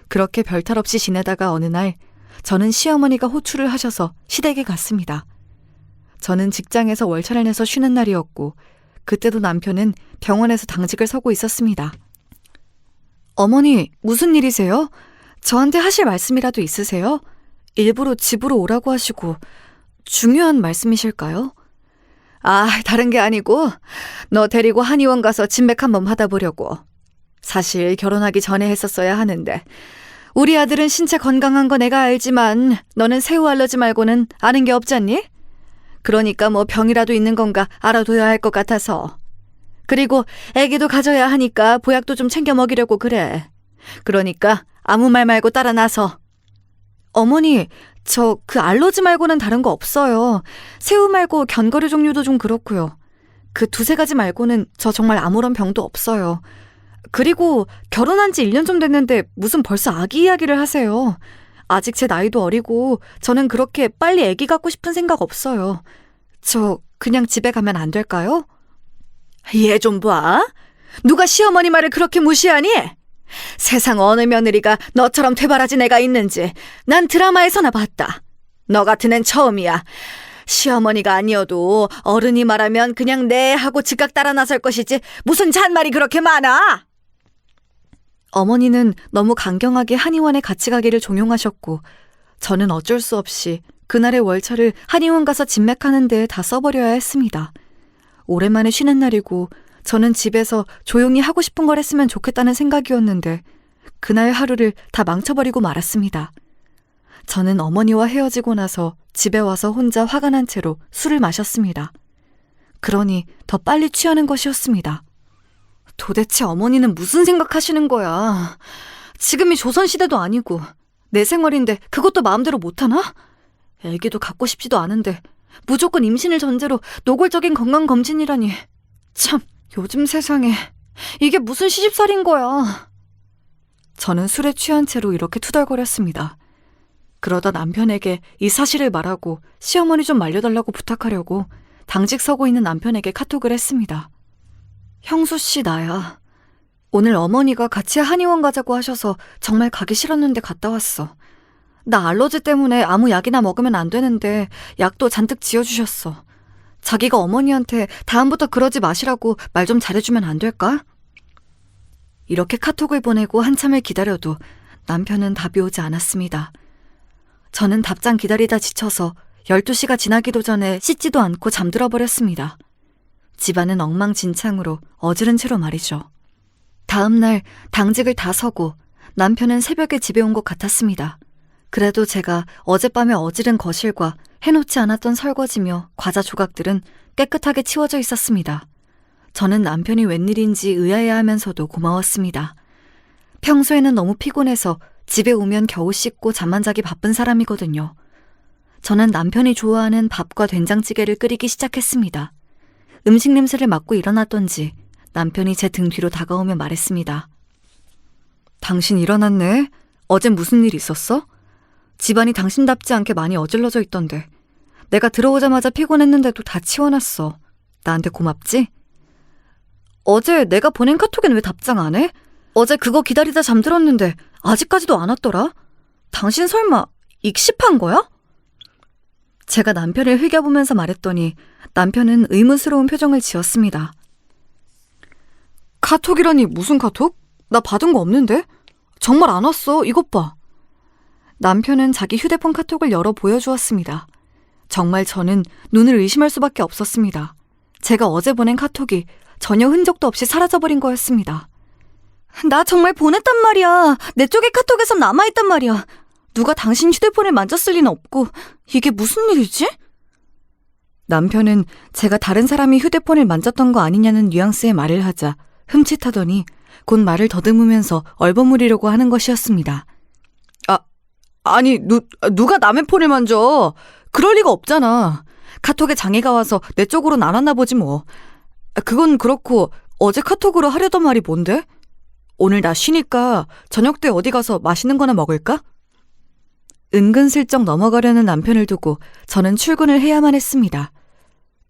그렇게 별탈 없이 지내다가 어느 날 저는 시어머니가 호출을 하셔서 시댁에 갔습니다. 저는 직장에서 월차를 내서 쉬는 날이었고 그때도 남편은 병원에서 당직을 서고 있었습니다. 어머니, 무슨 일이세요? 저한테 하실 말씀이라도 있으세요? 일부러 집으로 오라고 하시고 중요한 말씀이실까요? 아, 다른 게 아니고 너 데리고 한의원 가서 진맥 한번 받아보려고. 사실 결혼하기 전에 했었어야 하는데 우리 아들은 신체 건강한 거 내가 알지만 너는 새우 알러지 말고는 아는 게 없잖니? 그러니까 뭐 병이라도 있는 건가 알아둬야 할 것 같아서. 그리고 애기도 가져야 하니까 보약도 좀 챙겨 먹이려고 그래. 그러니까 아무 말 말고 따라 나서. 어머니, 저 그 알러지 말고는 다른 거 없어요. 새우 말고 견과류 종류도 좀 그렇고요. 그 두세 가지 말고는 저 정말 아무런 병도 없어요. 그리고 결혼한 지 1년 좀 됐는데 무슨 벌써 아기 이야기를 하세요. 아직 제 나이도 어리고 저는 그렇게 빨리 아기 갖고 싶은 생각 없어요. 저 그냥 집에 가면 안 될까요? 얘 좀 봐. 누가 시어머니 말을 그렇게 무시하니? 세상 어느 며느리가 너처럼 퇴발하진 애가 있는지 난 드라마에서나 봤다. 너 같은 앤 처음이야. 시어머니가 아니어도 어른이 말하면 그냥 네 하고 즉각 따라 나설 것이지 무슨 잔말이 그렇게 많아? 어머니는 너무 강경하게 한의원에 같이 가기를 종용하셨고 저는 어쩔 수 없이 그날의 월차를 한의원 가서 진맥하는 데에 다 써버려야 했습니다. 오랜만에 쉬는 날이고 저는 집에서 조용히 하고 싶은 걸 했으면 좋겠다는 생각이었는데 그날 하루를 다 망쳐버리고 말았습니다. 저는 어머니와 헤어지고 나서 집에 와서 혼자 화가 난 채로 술을 마셨습니다. 그러니 더 빨리 취하는 것이었습니다. 도대체 어머니는 무슨 생각하시는 거야? 지금이 조선시대도 아니고 내 생활인데 그것도 마음대로 못하나? 애기도 갖고 싶지도 않은데 무조건 임신을 전제로 노골적인 건강검진이라니. 참, 요즘 세상에 이게 무슨 시집살인 거야. 저는 술에 취한 채로 이렇게 투덜거렸습니다. 그러다 남편에게 이 사실을 말하고 시어머니 좀 말려달라고 부탁하려고 당직 서고 있는 남편에게 카톡을 했습니다. 형수 씨, 나야. 오늘 어머니가 같이 한의원 가자고 하셔서 정말 가기 싫었는데 갔다 왔어. 나 알러지 때문에 아무 약이나 먹으면 안 되는데 약도 잔뜩 지어주셨어. 자기가 어머니한테 다음부터 그러지 마시라고 말 좀 잘해주면 안 될까? 이렇게 카톡을 보내고 한참을 기다려도 남편은 답이 오지 않았습니다. 저는 답장 기다리다 지쳐서 12시가 지나기도 전에 씻지도 않고 잠들어 버렸습니다. 집안은 엉망진창으로 어지른 채로 말이죠. 다음 날 당직을 다 서고 남편은 새벽에 집에 온 것 같았습니다. 그래도 제가 어젯밤에 어지른 거실과 해놓지 않았던 설거지며 과자 조각들은 깨끗하게 치워져 있었습니다. 저는 남편이 웬일인지 의아해하면서도 고마웠습니다. 평소에는 너무 피곤해서 집에 오면 겨우 씻고 잠만 자기 바쁜 사람이거든요. 저는 남편이 좋아하는 밥과 된장찌개를 끓이기 시작했습니다. 음식 냄새를 맡고 일어났던지 남편이 제 등 뒤로 다가오며 말했습니다. 당신 일어났네? 어젠 무슨 일 있었어? 집안이 당신답지 않게 많이 어질러져 있던데. 내가 들어오자마자 피곤했는데도 다 치워놨어. 나한테 고맙지? 어제 내가 보낸 카톡엔 왜 답장 안 해? 어제 그거 기다리다 잠들었는데 아직까지도 안 왔더라? 당신 설마 익십한 거야? 제가 남편을 흘겨보면서 말했더니 남편은 의문스러운 표정을 지었습니다. 카톡이라니 무슨 카톡? 나 받은 거 없는데? 정말 안 왔어. 이것 봐. 남편은 자기 휴대폰 카톡을 열어 보여주었습니다. 정말 저는 눈을 의심할 수밖에 없었습니다. 제가 어제 보낸 카톡이 전혀 흔적도 없이 사라져버린 거였습니다. 나 정말 보냈단 말이야. 내 쪽의 카톡에선 남아있단 말이야. 누가 당신 휴대폰을 만졌을 리는 없고 이게 무슨 일이지? 남편은 제가 다른 사람이 휴대폰을 만졌던 거 아니냐는 뉘앙스의 말을 하자 흠칫하더니 곧 말을 더듬으면서 얼버무리려고 하는 것이었습니다. 아니 누가 남의 폰을 만져? 그럴 리가 없잖아. 카톡에 장애가 와서 내 쪽으로는 안 왔나 보지 뭐. 그건 그렇고 어제 카톡으로 하려던 말이 뭔데? 오늘 나 쉬니까 저녁 때 어디 가서 맛있는 거나 먹을까? 은근슬쩍 넘어가려는 남편을 두고 저는 출근을 해야만 했습니다.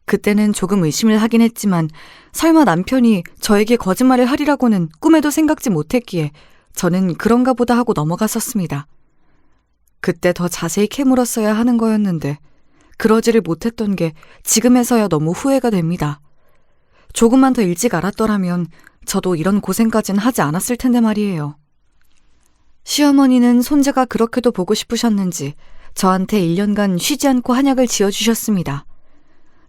그때는 조금 의심을 하긴 했지만 설마 남편이 저에게 거짓말을 하리라고는 꿈에도 생각지 못했기에 저는 그런가 보다 하고 넘어갔었습니다. 그때 더 자세히 캐물었어야 하는 거였는데 그러지를 못했던 게 지금에서야 너무 후회가 됩니다. 조금만 더 일찍 알았더라면 저도 이런 고생까진 하지 않았을 텐데 말이에요. 시어머니는 손자가 그렇게도 보고 싶으셨는지 저한테 1년간 쉬지 않고 한약을 지어주셨습니다.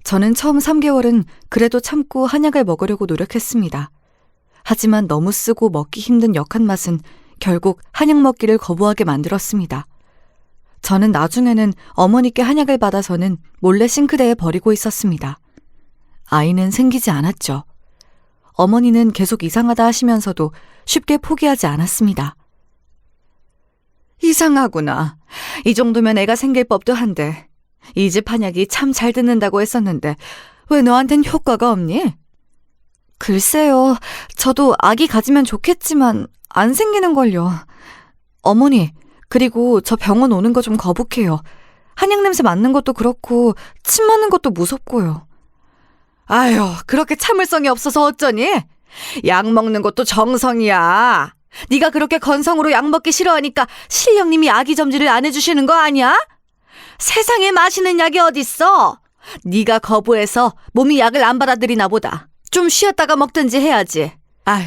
저는 처음 3개월은 그래도 참고 한약을 먹으려고 노력했습니다. 하지만 너무 쓰고 먹기 힘든 역한 맛은 결국 한약 먹기를 거부하게 만들었습니다. 저는 나중에는 어머니께 한약을 받아서는 몰래 싱크대에 버리고 있었습니다. 아이는 생기지 않았죠. 어머니는 계속 이상하다 하시면서도 쉽게 포기하지 않았습니다. 이상하구나. 이 정도면 애가 생길 법도 한데 이 집 한약이 참 잘 듣는다고 했었는데 왜 너한텐 효과가 없니? 글쎄요. 저도 아기 가지면 좋겠지만 안 생기는걸요. 어머니, 그리고 저 병원 오는 거 좀 거북해요. 한약 냄새 맡는 것도 그렇고 침 맞는 것도 무섭고요. 아유, 그렇게 참을성이 없어서 어쩌니? 약 먹는 것도 정성이야. 네가 그렇게 건성으로 약 먹기 싫어하니까 신령님이 아기 점지를 안 해주시는 거 아니야? 세상에 맛있는 약이 어딨어? 네가 거부해서 몸이 약을 안 받아들이나 보다. 좀 쉬었다가 먹든지 해야지. 아휴,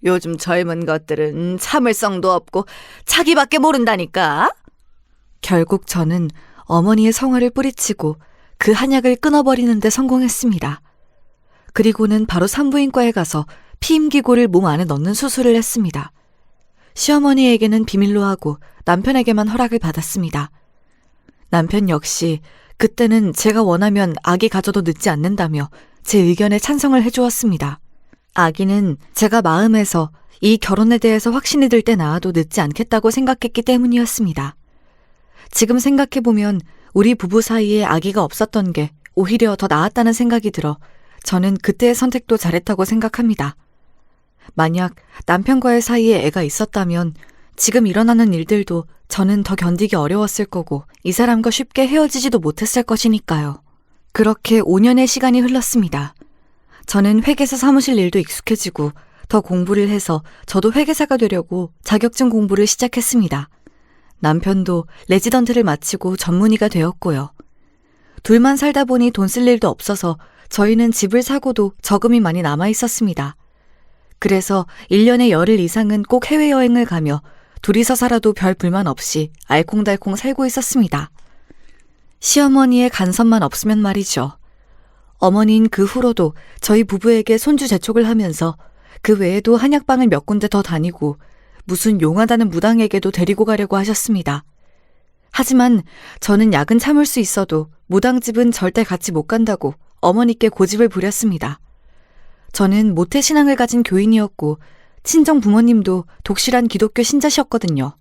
요즘 젊은 것들은 참을성도 없고 자기밖에 모른다니까. 결국 저는 어머니의 성화를 뿌리치고 그 한약을 끊어버리는 데 성공했습니다. 그리고는 바로 산부인과에 가서 피임기구를 몸 안에 넣는 수술을 했습니다. 시어머니에게는 비밀로 하고 남편에게만 허락을 받았습니다. 남편 역시 그때는 제가 원하면 아기 가져도 늦지 않는다며 제 의견에 찬성을 해주었습니다. 아기는 제가 마음에서 이 결혼에 대해서 확신이 들 때 낳아도 늦지 않겠다고 생각했기 때문이었습니다. 지금 생각해보면 우리 부부 사이에 아기가 없었던 게 오히려 더 나았다는 생각이 들어 저는 그때의 선택도 잘했다고 생각합니다. 만약 남편과의 사이에 애가 있었다면 지금 일어나는 일들도 저는 더 견디기 어려웠을 거고 이 사람과 쉽게 헤어지지도 못했을 것이니까요. 그렇게 5년의 시간이 흘렀습니다. 저는 회계사 사무실 일도 익숙해지고 더 공부를 해서 저도 회계사가 되려고 자격증 공부를 시작했습니다. 남편도 레지던트를 마치고 전문의가 되었고요. 둘만 살다 보니 돈 쓸 일도 없어서 저희는 집을 사고도 저금이 많이 남아 있었습니다. 그래서 1년에 열흘 이상은 꼭 해외여행을 가며 둘이서 살아도 별 불만 없이 알콩달콩 살고 있었습니다. 시어머니의 간섭만 없으면 말이죠. 어머니는 그 후로도 저희 부부에게 손주 재촉을 하면서 그 외에도 한약방을 몇 군데 더 다니고 무슨 용하다는 무당에게도 데리고 가려고 하셨습니다. 하지만 저는 약은 참을 수 있어도 무당집은 절대 같이 못 간다고 어머니께 고집을 부렸습니다. 저는 모태신앙을 가진 교인이었고 친정 부모님도 독실한 기독교 신자셨거든요.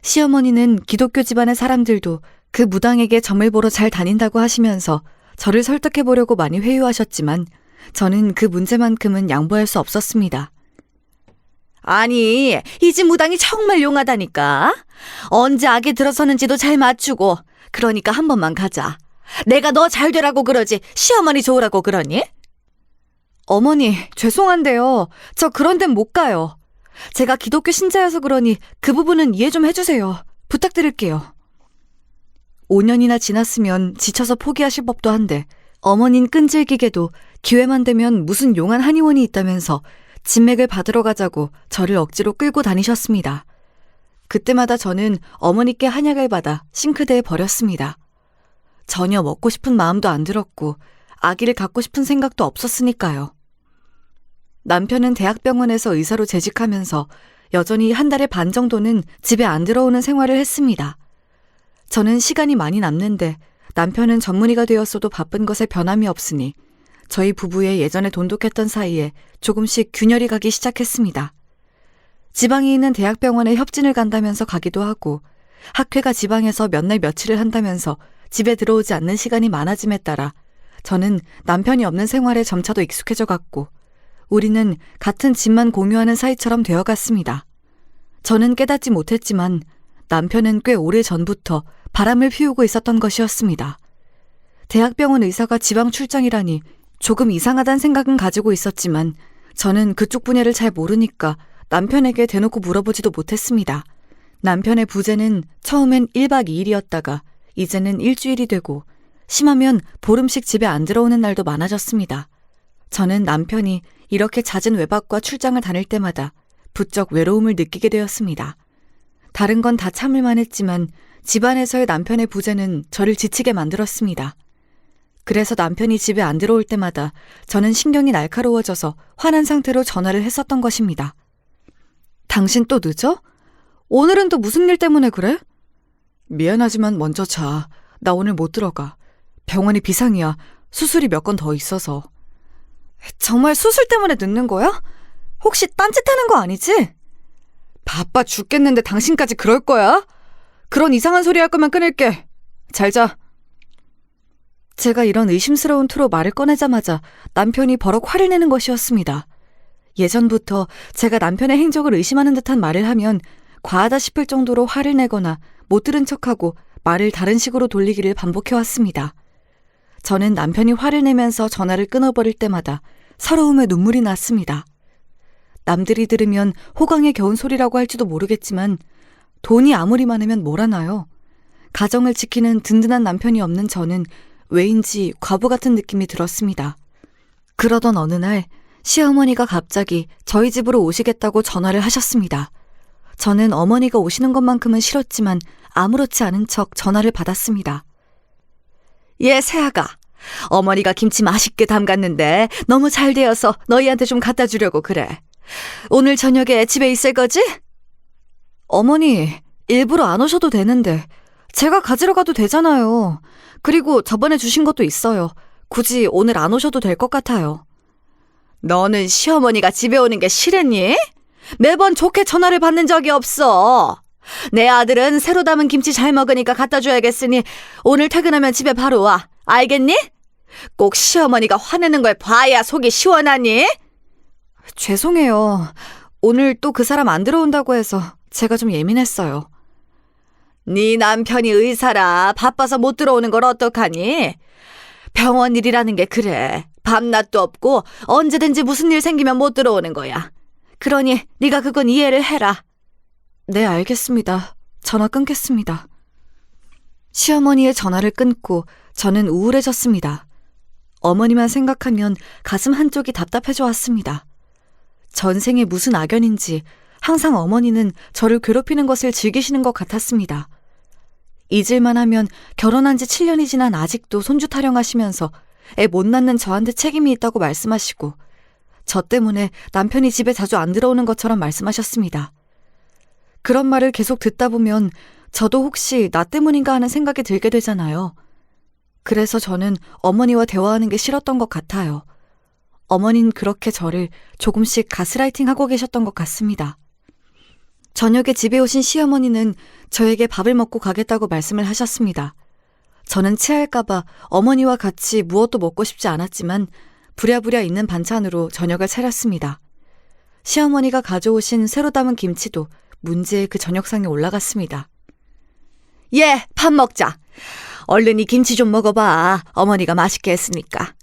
시어머니는 기독교 집안의 사람들도 그 무당에게 점을 보러 잘 다닌다고 하시면서 저를 설득해보려고 많이 회유하셨지만 저는 그 문제만큼은 양보할 수 없었습니다. 아니, 이 집 무당이 정말 용하다니까. 언제 악이 들어서는지도 잘 맞추고. 그러니까 한 번만 가자. 내가 너 잘 되라고 그러지 시어머니 좋으라고 그러니? 어머니, 죄송한데요. 저 그런 데는 못 가요. 제가 기독교 신자여서 그러니 그 부분은 이해 좀 해주세요. 부탁드릴게요. 5년이나 지났으면 지쳐서 포기하실 법도 한데 어머닌 끈질기게도 기회만 되면 무슨 용한 한의원이 있다면서 진맥을 받으러 가자고 저를 억지로 끌고 다니셨습니다. 그때마다 저는 어머니께 한약을 받아 싱크대에 버렸습니다. 전혀 먹고 싶은 마음도 안 들었고 아기를 갖고 싶은 생각도 없었으니까요. 남편은 대학병원에서 의사로 재직하면서 여전히 한 달에 반 정도는 집에 안 들어오는 생활을 했습니다. 저는 시간이 많이 남는데 남편은 전문의가 되었어도 바쁜 것에 변함이 없으니 저희 부부의 예전에 돈독했던 사이에 조금씩 균열이 가기 시작했습니다. 지방에 있는 대학병원에 협진을 간다면서 가기도 하고 학회가 지방에서 몇 날 며칠을 한다면서 집에 들어오지 않는 시간이 많아짐에 따라 저는 남편이 없는 생활에 점차도 익숙해져 갔고 우리는 같은 집만 공유하는 사이처럼 되어갔습니다. 저는 깨닫지 못했지만 남편은 꽤 오래 전부터 바람을 피우고 있었던 것이었습니다. 대학병원 의사가 지방 출장이라니 조금 이상하다는 생각은 가지고 있었지만 저는 그쪽 분야를 잘 모르니까 남편에게 대놓고 물어보지도 못했습니다. 남편의 부재는 처음엔 1박 2일이었다가 이제는 일주일이 되고 심하면 보름씩 집에 안 들어오는 날도 많아졌습니다. 저는 남편이 이렇게 잦은 외박과 출장을 다닐 때마다 부쩍 외로움을 느끼게 되었습니다. 다른 건 다 참을만 했지만 집안에서의 남편의 부재는 저를 지치게 만들었습니다. 그래서 남편이 집에 안 들어올 때마다 저는 신경이 날카로워져서 화난 상태로 전화를 했었던 것입니다. 당신 또 늦어? 오늘은 또 무슨 일 때문에 그래? 미안하지만 먼저 자. 나 오늘 못 들어가. 병원이 비상이야. 수술이 몇 건 더 있어서. 정말 수술 때문에 늦는 거야? 혹시 딴짓하는 거 아니지? 바빠 죽겠는데 당신까지 그럴 거야? 그런 이상한 소리 할 거면 끊을게. 잘 자. 제가 이런 의심스러운 투로 말을 꺼내자마자 남편이 버럭 화를 내는 것이었습니다. 예전부터 제가 남편의 행적을 의심하는 듯한 말을 하면 과하다 싶을 정도로 화를 내거나 못 들은 척하고 말을 다른 식으로 돌리기를 반복해왔습니다. 저는 남편이 화를 내면서 전화를 끊어버릴 때마다 서러움에 눈물이 났습니다. 남들이 들으면 호강에 겨운 소리라고 할지도 모르겠지만 돈이 아무리 많으면 뭘 하나요? 가정을 지키는 든든한 남편이 없는 저는 왜인지 과부 같은 느낌이 들었습니다. 그러던 어느 날 시어머니가 갑자기 저희 집으로 오시겠다고 전화를 하셨습니다. 저는 어머니가 오시는 것만큼은 싫었지만 아무렇지 않은 척 전화를 받았습니다. 예, 새아가. 어머니가 김치 맛있게 담갔는데 너무 잘 되어서 너희한테 좀 갖다 주려고 그래. 오늘 저녁에 집에 있을 거지? 어머니, 일부러 안 오셔도 되는데 제가 가지러 가도 되잖아요. 그리고 저번에 주신 것도 있어요. 굳이 오늘 안 오셔도 될 것 같아요. 너는 시어머니가 집에 오는 게 싫었니? 매번 좋게 전화를 받는 적이 없어. 내 아들은 새로 담은 김치 잘 먹으니까 갖다 줘야겠으니 오늘 퇴근하면 집에 바로 와. 알겠니? 꼭 시어머니가 화내는 걸 봐야 속이 시원하니? 죄송해요. 오늘 또 그 사람 안 들어온다고 해서 제가 좀 예민했어요. 네 남편이 의사라 바빠서 못 들어오는 걸 어떡하니? 병원 일이라는 게 그래. 밤낮도 없고 언제든지 무슨 일 생기면 못 들어오는 거야. 그러니 네가 그건 이해를 해라. 네, 알겠습니다. 전화 끊겠습니다. 시어머니의 전화를 끊고 저는 우울해졌습니다. 어머니만 생각하면 가슴 한쪽이 답답해져 왔습니다. 전생에 무슨 악연인지 항상 어머니는 저를 괴롭히는 것을 즐기시는 것 같았습니다. 잊을만 하면 결혼한 지 7년이 지난 아직도 손주 타령하시면서 애 못 낳는 저한테 책임이 있다고 말씀하시고 저 때문에 남편이 집에 자주 안 들어오는 것처럼 말씀하셨습니다. 그런 말을 계속 듣다 보면 저도 혹시 나 때문인가 하는 생각이 들게 되잖아요. 그래서 저는 어머니와 대화하는 게 싫었던 것 같아요. 어머니는 그렇게 저를 조금씩 가스라이팅하고 계셨던 것 같습니다. 저녁에 집에 오신 시어머니는 저에게 밥을 먹고 가겠다고 말씀을 하셨습니다. 저는 체할까봐 어머니와 같이 무엇도 먹고 싶지 않았지만 부랴부랴 있는 반찬으로 저녁을 차렸습니다. 시어머니가 가져오신 새로 담은 김치도 문제의 그 저녁상에 올라갔습니다. 예, 밥 먹자. 얼른 이 김치 좀 먹어봐. 어머니가 맛있게 했으니까.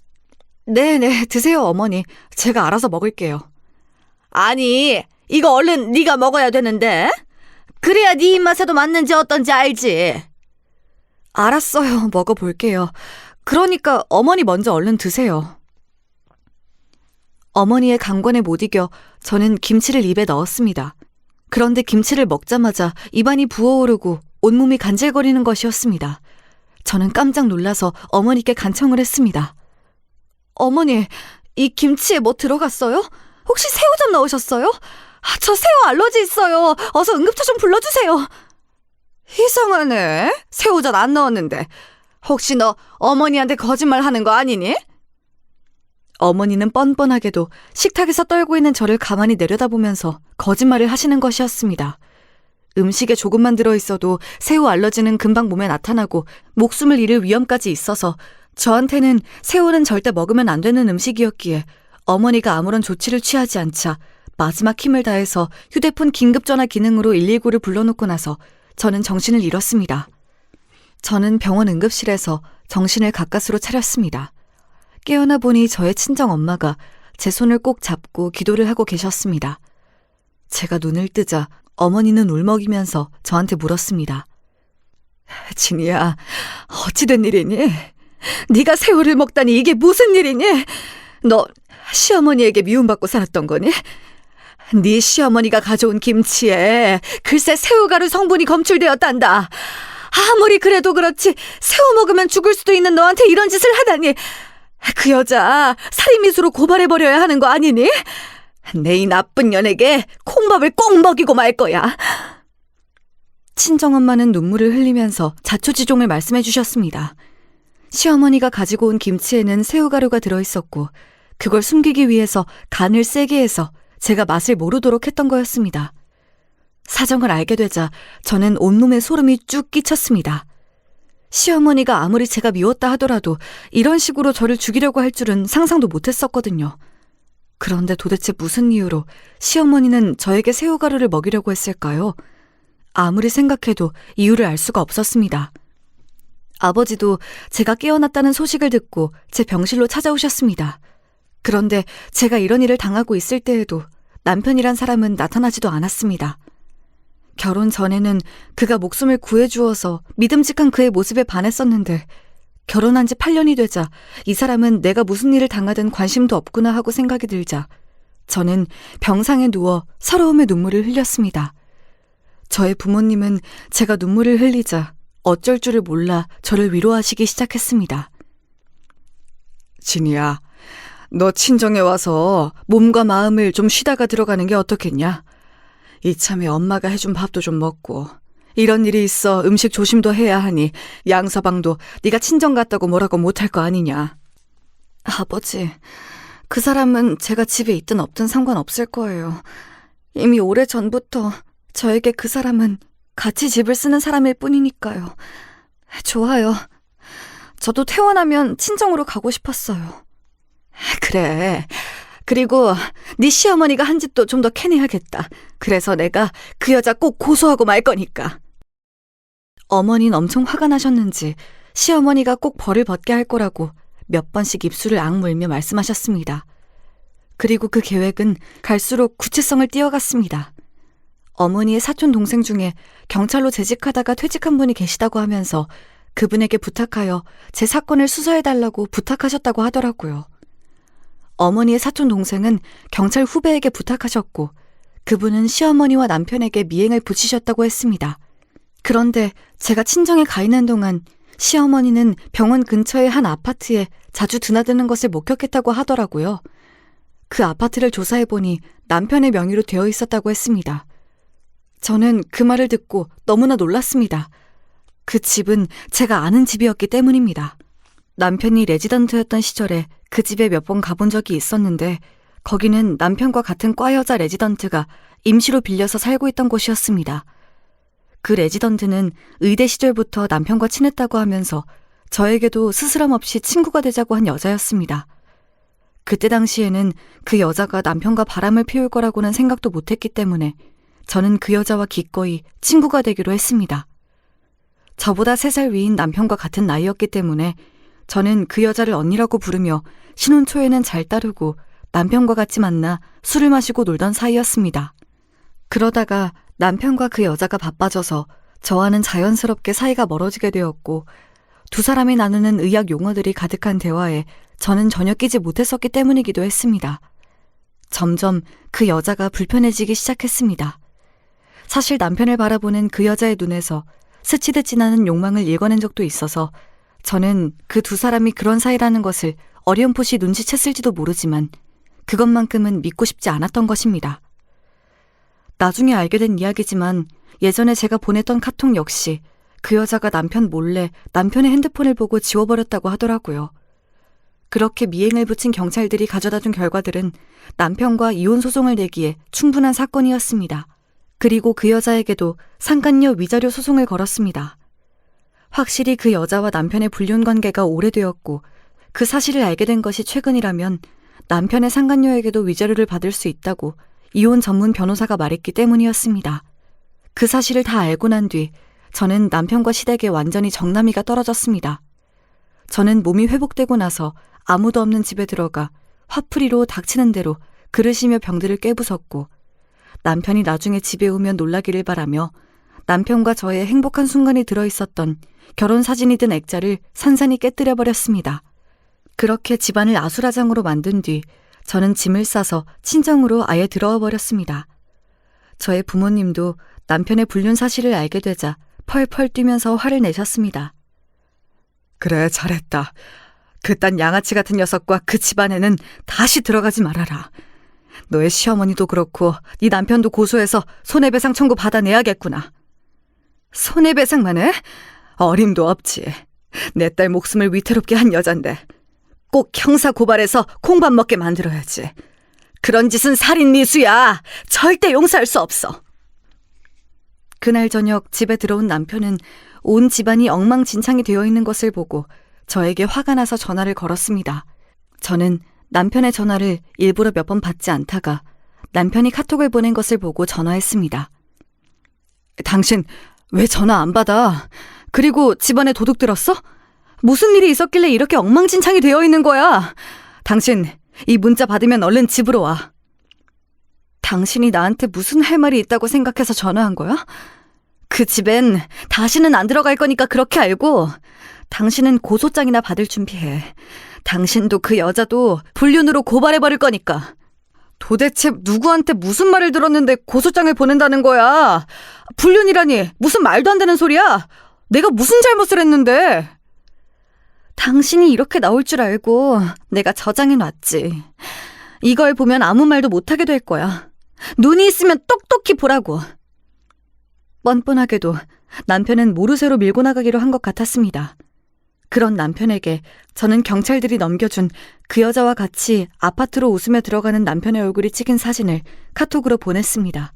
네네, 드세요 어머니. 제가 알아서 먹을게요. 아니, 이거 얼른 네가 먹어야 되는데. 그래야 네 입맛에도 맞는지 어떤지 알지. 알았어요, 먹어볼게요. 그러니까 어머니 먼저 얼른 드세요. 어머니의 강권에 못 이겨 저는 김치를 입에 넣었습니다. 그런데 김치를 먹자마자 입안이 부어오르고 온몸이 간질거리는 것이었습니다. 저는 깜짝 놀라서 어머니께 간청을 했습니다. 어머니, 이 김치에 뭐 들어갔어요? 혹시 새우젓 넣으셨어요? 저 새우 알러지 있어요. 어서 응급차 좀 불러주세요. 이상하네. 새우젓 안 넣었는데. 혹시 너 어머니한테 거짓말하는 거 아니니? 어머니는 뻔뻔하게도 식탁에서 떨고 있는 저를 가만히 내려다보면서 거짓말을 하시는 것이었습니다. 음식에 조금만 들어있어도 새우 알러지는 금방 몸에 나타나고 목숨을 잃을 위험까지 있어서 저한테는 새우는 절대 먹으면 안 되는 음식이었기에 어머니가 아무런 조치를 취하지 않자 마지막 힘을 다해서 휴대폰 긴급전화 기능으로 119를 불러놓고 나서 저는 정신을 잃었습니다. 저는 병원 응급실에서 정신을 가까스로 차렸습니다. 깨어나 보니 저의 친정 엄마가 제 손을 꼭 잡고 기도를 하고 계셨습니다. 제가 눈을 뜨자 어머니는 울먹이면서 저한테 물었습니다. 진이야, 어찌된 일이니? 네가 새우를 먹다니 이게 무슨 일이니? 너 시어머니에게 미움받고 살았던 거니? 네 시어머니가 가져온 김치에 글쎄 새우가루 성분이 검출되었단다. 아무리 그래도 그렇지 새우 먹으면 죽을 수도 있는 너한테 이런 짓을 하다니. 그 여자 살인미수로 고발해버려야 하는 거 아니니? 내 이 나쁜 년에게 콩밥을 꼭 먹이고 말 거야. 친정엄마는 눈물을 흘리면서 자초지종을 말씀해 주셨습니다. 시어머니가 가지고 온 김치에는 새우가루가 들어있었고 그걸 숨기기 위해서 간을 세게 해서 제가 맛을 모르도록 했던 거였습니다. 사정을 알게 되자 저는 온몸에 소름이 쭉 끼쳤습니다. 시어머니가 아무리 제가 미웠다 하더라도 이런 식으로 저를 죽이려고 할 줄은 상상도 못했었거든요. 그런데 도대체 무슨 이유로 시어머니는 저에게 새우가루를 먹이려고 했을까요? 아무리 생각해도 이유를 알 수가 없었습니다. 아버지도 제가 깨어났다는 소식을 듣고 제 병실로 찾아오셨습니다. 그런데 제가 이런 일을 당하고 있을 때에도 남편이란 사람은 나타나지도 않았습니다. 결혼 전에는 그가 목숨을 구해주어서 믿음직한 그의 모습에 반했었는데 결혼한 지 8년이 되자 이 사람은 내가 무슨 일을 당하든 관심도 없구나 하고 생각이 들자 저는 병상에 누워 서러움의 눈물을 흘렸습니다. 저의 부모님은 제가 눈물을 흘리자 어쩔 줄을 몰라 저를 위로하시기 시작했습니다. 진이야, 너 친정에 와서 몸과 마음을 좀 쉬다가 들어가는 게 어떻겠냐? 이참에 엄마가 해준 밥도 좀 먹고 이런 일이 있어 음식 조심도 해야 하니 양서방도 네가 친정 갔다고 뭐라고 못할 거 아니냐. 아버지, 그 사람은 제가 집에 있든 없든 상관없을 거예요. 이미 오래전부터 저에게 그 사람은 같이 집을 쓰는 사람일 뿐이니까요. 좋아요. 저도 퇴원하면 친정으로 가고 싶었어요. 그래. 그리고 네 시어머니가 한 짓도 좀 더 캐내야겠다. 그래서 내가 그 여자 꼭 고소하고 말 거니까. 어머니는 엄청 화가 나셨는지 시어머니가 꼭 벌을 받게 할 거라고 몇 번씩 입술을 악물며 말씀하셨습니다. 그리고 그 계획은 갈수록 구체성을 띄어갔습니다. 어머니의 사촌 동생 중에 경찰로 재직하다가 퇴직한 분이 계시다고 하면서 그분에게 부탁하여 제 사건을 수사해달라고 부탁하셨다고 하더라고요. 어머니의 사촌 동생은 경찰 후배에게 부탁하셨고 그분은 시어머니와 남편에게 미행을 붙이셨다고 했습니다. 그런데 제가 친정에 가 있는 동안 시어머니는 병원 근처의 한 아파트에 자주 드나드는 것을 목격했다고 하더라고요. 그 아파트를 조사해보니 남편의 명의로 되어 있었다고 했습니다. 저는 그 말을 듣고 너무나 놀랐습니다. 그 집은 제가 아는 집이었기 때문입니다. 남편이 레지던트였던 시절에 그 집에 몇 번 가본 적이 있었는데 거기는 남편과 같은 과 여자 레지던트가 임시로 빌려서 살고 있던 곳이었습니다. 그 레지던트는 의대 시절부터 남편과 친했다고 하면서 저에게도 스스럼 없이 친구가 되자고 한 여자였습니다. 그때 당시에는 그 여자가 남편과 바람을 피울 거라고는 생각도 못했기 때문에 저는 그 여자와 기꺼이 친구가 되기로 했습니다. 저보다 3살 위인 남편과 같은 나이였기 때문에 저는 그 여자를 언니라고 부르며 신혼 초에는 잘 따르고 남편과 같이 만나 술을 마시고 놀던 사이였습니다. 그러다가 남편과 그 여자가 바빠져서 저와는 자연스럽게 사이가 멀어지게 되었고 두 사람이 나누는 의학 용어들이 가득한 대화에 저는 전혀 끼지 못했었기 때문이기도 했습니다. 점점 그 여자가 불편해지기 시작했습니다. 사실 남편을 바라보는 그 여자의 눈에서 스치듯 지나는 욕망을 읽어낸 적도 있어서 저는 그 두 사람이 그런 사이라는 것을 어렴풋이 눈치챘을지도 모르지만 그것만큼은 믿고 싶지 않았던 것입니다. 나중에 알게 된 이야기지만 예전에 제가 보냈던 카톡 역시 그 여자가 남편 몰래 남편의 핸드폰을 보고 지워버렸다고 하더라고요. 그렇게 미행을 붙인 경찰들이 가져다준 결과들은 남편과 이혼 소송을 내기에 충분한 사건이었습니다. 그리고 그 여자에게도 상간녀 위자료 소송을 걸었습니다. 확실히 그 여자와 남편의 불륜 관계가 오래되었고 그 사실을 알게 된 것이 최근이라면 남편의 상간녀에게도 위자료를 받을 수 있다고 이혼 전문 변호사가 말했기 때문이었습니다. 그 사실을 다 알고 난 뒤 저는 남편과 시댁에 완전히 정나미가 떨어졌습니다. 저는 몸이 회복되고 나서 아무도 없는 집에 들어가 화풀이로 닥치는 대로 그릇이며 병들을 깨부쉈고 남편이 나중에 집에 오면 놀라기를 바라며 남편과 저의 행복한 순간이 들어있었던 결혼 사진이 든 액자를 산산히 깨뜨려버렸습니다. 그렇게 집안을 아수라장으로 만든 뒤 저는 짐을 싸서 친정으로 아예 들어와 버렸습니다. 저의 부모님도 남편의 불륜 사실을 알게 되자 펄펄 뛰면서 화를 내셨습니다. 그래, 잘했다. 그딴 양아치 같은 녀석과 그 집안에는 다시 들어가지 말아라. 너의 시어머니도 그렇고 네 남편도 고소해서 손해배상 청구 받아내야겠구나. 손해배상만 해? 어림도 없지. 내 딸 목숨을 위태롭게 한 여잔데 꼭 형사 고발해서 콩밥 먹게 만들어야지. 그런 짓은 살인 미수야. 절대 용서할 수 없어. 그날 저녁 집에 들어온 남편은 온 집안이 엉망진창이 되어 있는 것을 보고 저에게 화가 나서 전화를 걸었습니다. 저는 남편의 전화를 일부러 몇 번 받지 않다가 남편이 카톡을 보낸 것을 보고 전화했습니다. 당신 왜 전화 안 받아? 그리고 집안에 도둑 들었어? 무슨 일이 있었길래 이렇게 엉망진창이 되어 있는 거야? 당신 이 문자 받으면 얼른 집으로 와. 당신이 나한테 무슨 할 말이 있다고 생각해서 전화한 거야? 그 집엔 다시는 안 들어갈 거니까 그렇게 알고 당신은 고소장이나 받을 준비해. 당신도 그 여자도 불륜으로 고발해버릴 거니까. 도대체 누구한테 무슨 말을 들었는데 고소장을 보낸다는 거야? 불륜이라니 무슨 말도 안 되는 소리야? 내가 무슨 잘못을 했는데? 당신이 이렇게 나올 줄 알고 내가 저장해놨지. 이걸 보면 아무 말도 못하게 될 거야. 눈이 있으면 똑똑히 보라고. 뻔뻔하게도 남편은 모르쇠로 밀고 나가기로 한 것 같았습니다. 그런 남편에게 저는 경찰들이 넘겨준 그 여자와 같이 아파트로 웃으며 들어가는 남편의 얼굴이 찍힌 사진을 카톡으로 보냈습니다.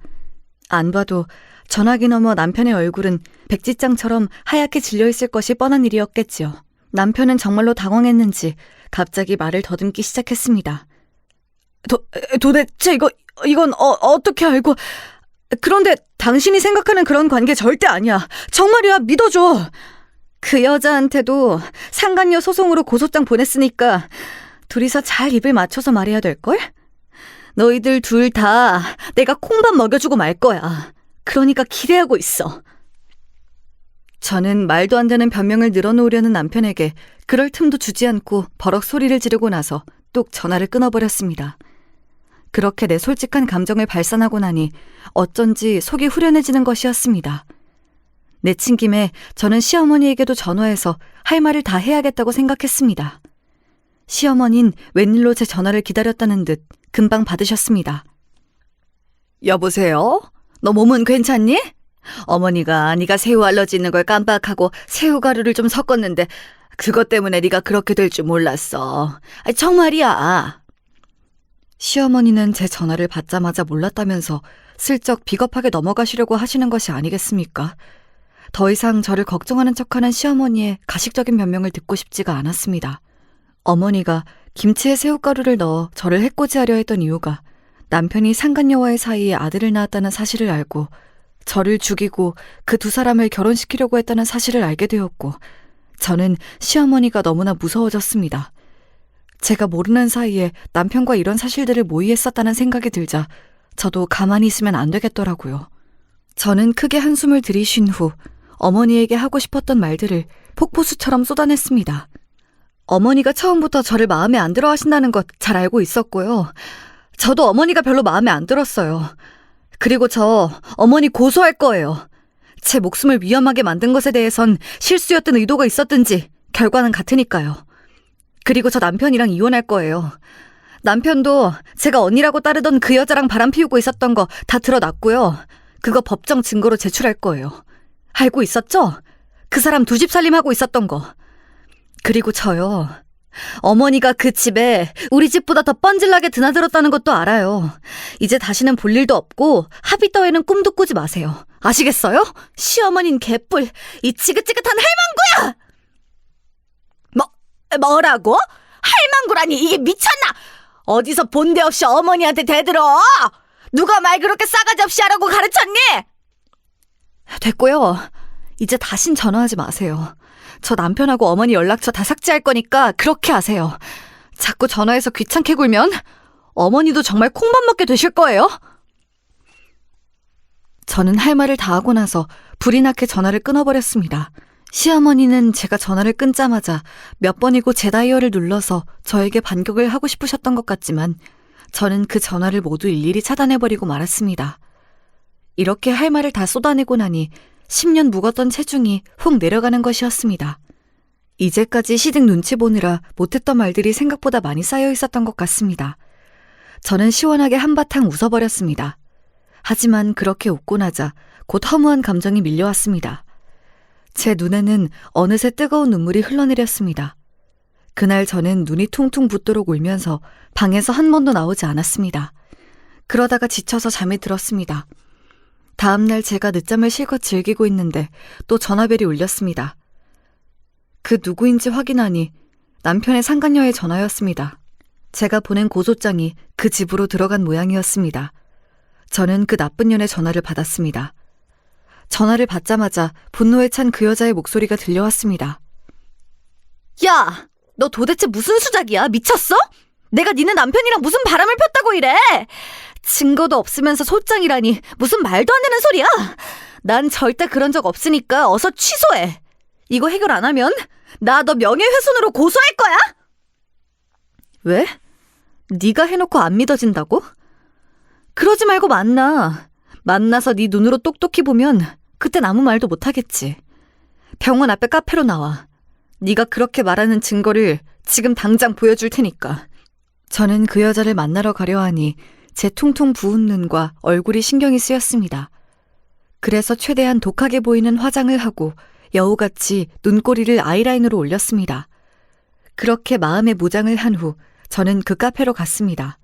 안 봐도 전화기 너머 남편의 얼굴은 백지장처럼 하얗게 질려있을 것이 뻔한 일이었겠지요. 남편은 정말로 당황했는지 갑자기 말을 더듬기 시작했습니다. 도대체 이건 어떻게 알고... 그런데 당신이 생각하는 그런 관계 절대 아니야. 정말이야, 믿어줘. 그 여자한테도 상간녀 소송으로 고소장 보냈으니까 둘이서 잘 입을 맞춰서 말해야 될걸? 너희들 둘 다 내가 콩밥 먹여주고 말 거야. 그러니까 기대하고 있어. 저는 말도 안 되는 변명을 늘어놓으려는 남편에게 그럴 틈도 주지 않고 버럭 소리를 지르고 나서 뚝 전화를 끊어버렸습니다. 그렇게 내 솔직한 감정을 발산하고 나니 어쩐지 속이 후련해지는 것이었습니다. 내친 김에 저는 시어머니에게도 전화해서 할 말을 다 해야겠다고 생각했습니다. 시어머니는 웬일로 제 전화를 기다렸다는 듯 금방 받으셨습니다. 여보세요? 너 몸은 괜찮니? 어머니가 네가 새우 알러지 있는 걸 깜빡하고 새우가루를 좀 섞었는데 그것 때문에 네가 그렇게 될 줄 몰랐어. 정말이야. 시어머니는 제 전화를 받자마자 몰랐다면서 슬쩍 비겁하게 넘어가시려고 하시는 것이 아니겠습니까? 더 이상 저를 걱정하는 척하는 시어머니의 가식적인 변명을 듣고 싶지가 않았습니다. 어머니가 김치에 새우가루를 넣어 저를 해코지하려 했던 이유가 남편이 상간녀와의 사이에 아들을 낳았다는 사실을 알고 저를 죽이고 그 두 사람을 결혼시키려고 했다는 사실을 알게 되었고 저는 시어머니가 너무나 무서워졌습니다. 제가 모르는 사이에 남편과 이런 사실들을 모의했었다는 생각이 들자 저도 가만히 있으면 안 되겠더라고요. 저는 크게 한숨을 들이쉰 후 어머니에게 하고 싶었던 말들을 폭포수처럼 쏟아냈습니다. 어머니가 처음부터 저를 마음에 안 들어 하신다는 것 잘 알고 있었고요. 저도 어머니가 별로 마음에 안 들었어요. 그리고 저 어머니 고소할 거예요. 제 목숨을 위험하게 만든 것에 대해선 실수였든 의도가 있었든지 결과는 같으니까요. 그리고 저 남편이랑 이혼할 거예요. 남편도 제가 언니라고 따르던 그 여자랑 바람 피우고 있었던 거 다 드러났고요. 그거 법정 증거로 제출할 거예요. 알고 있었죠? 그 사람 두 집 살림하고 있었던 거. 그리고 저요. 어머니가 그 집에 우리 집보다 더 뻔질나게 드나들었다는 것도 알아요. 이제 다시는 볼 일도 없고 합의 따위는 꿈도 꾸지 마세요. 아시겠어요? 시어머니는 개뿔, 이 지긋지긋한 할망구야! 뭐라고? 할망구라니 이게 미쳤나? 어디서 본데 없이 어머니한테 대들어? 누가 말 그렇게 싸가지 없이 하라고 가르쳤니? 됐고요. 이제 다신 전화하지 마세요. 저 남편하고 어머니 연락처 다 삭제할 거니까 그렇게 하세요. 자꾸 전화해서 귀찮게 굴면 어머니도 정말 콩밥 먹게 되실 거예요. 저는 할 말을 다 하고 나서 불이 나게 전화를 끊어버렸습니다. 시어머니는 제가 전화를 끊자마자 몇 번이고 제 다이얼을 눌러서 저에게 반격을 하고 싶으셨던 것 같지만 저는 그 전화를 모두 일일이 차단해버리고 말았습니다. 이렇게 할 말을 다 쏟아내고 나니 10년 묵었던 체중이 훅 내려가는 것이었습니다. 이제까지 시댁 눈치 보느라 못했던 말들이 생각보다 많이 쌓여 있었던 것 같습니다. 저는 시원하게 한바탕 웃어버렸습니다. 하지만 그렇게 웃고 나자 곧 허무한 감정이 밀려왔습니다. 제 눈에는 어느새 뜨거운 눈물이 흘러내렸습니다. 그날 저는 눈이 퉁퉁 붓도록 울면서 방에서 한 번도 나오지 않았습니다. 그러다가 지쳐서 잠이 들었습니다. 다음날 제가 늦잠을 실컷 즐기고 있는데 또 전화벨이 울렸습니다. 그 누구인지 확인하니 남편의 상간녀의 전화였습니다. 제가 보낸 고소장이 그 집으로 들어간 모양이었습니다. 저는 그 나쁜 년의 전화를 받았습니다. 전화를 받자마자 분노에 찬 그 여자의 목소리가 들려왔습니다. 야! 너 도대체 무슨 수작이야? 미쳤어? 내가 니네 남편이랑 무슨 바람을 폈다고 이래? 증거도 없으면서 소장이라니 무슨 말도 안 되는 소리야? 난 절대 그런 적 없으니까 어서 취소해. 이거 해결 안 하면 나 너 명예훼손으로 고소할 거야? 왜? 네가 해놓고 안 믿어진다고? 그러지 말고 만나서 네 눈으로 똑똑히 보면 그땐 아무 말도 못하겠지. 병원 앞에 카페로 나와. 네가 그렇게 말하는 증거를 지금 당장 보여줄 테니까. 저는 그 여자를 만나러 가려 하니 제 퉁퉁 부은 눈과 얼굴이 신경이 쓰였습니다. 그래서 최대한 독하게 보이는 화장을 하고 여우같이 눈꼬리를 아이라인으로 올렸습니다. 그렇게 마음의 무장을 한 후 저는 그 카페로 갔습니다.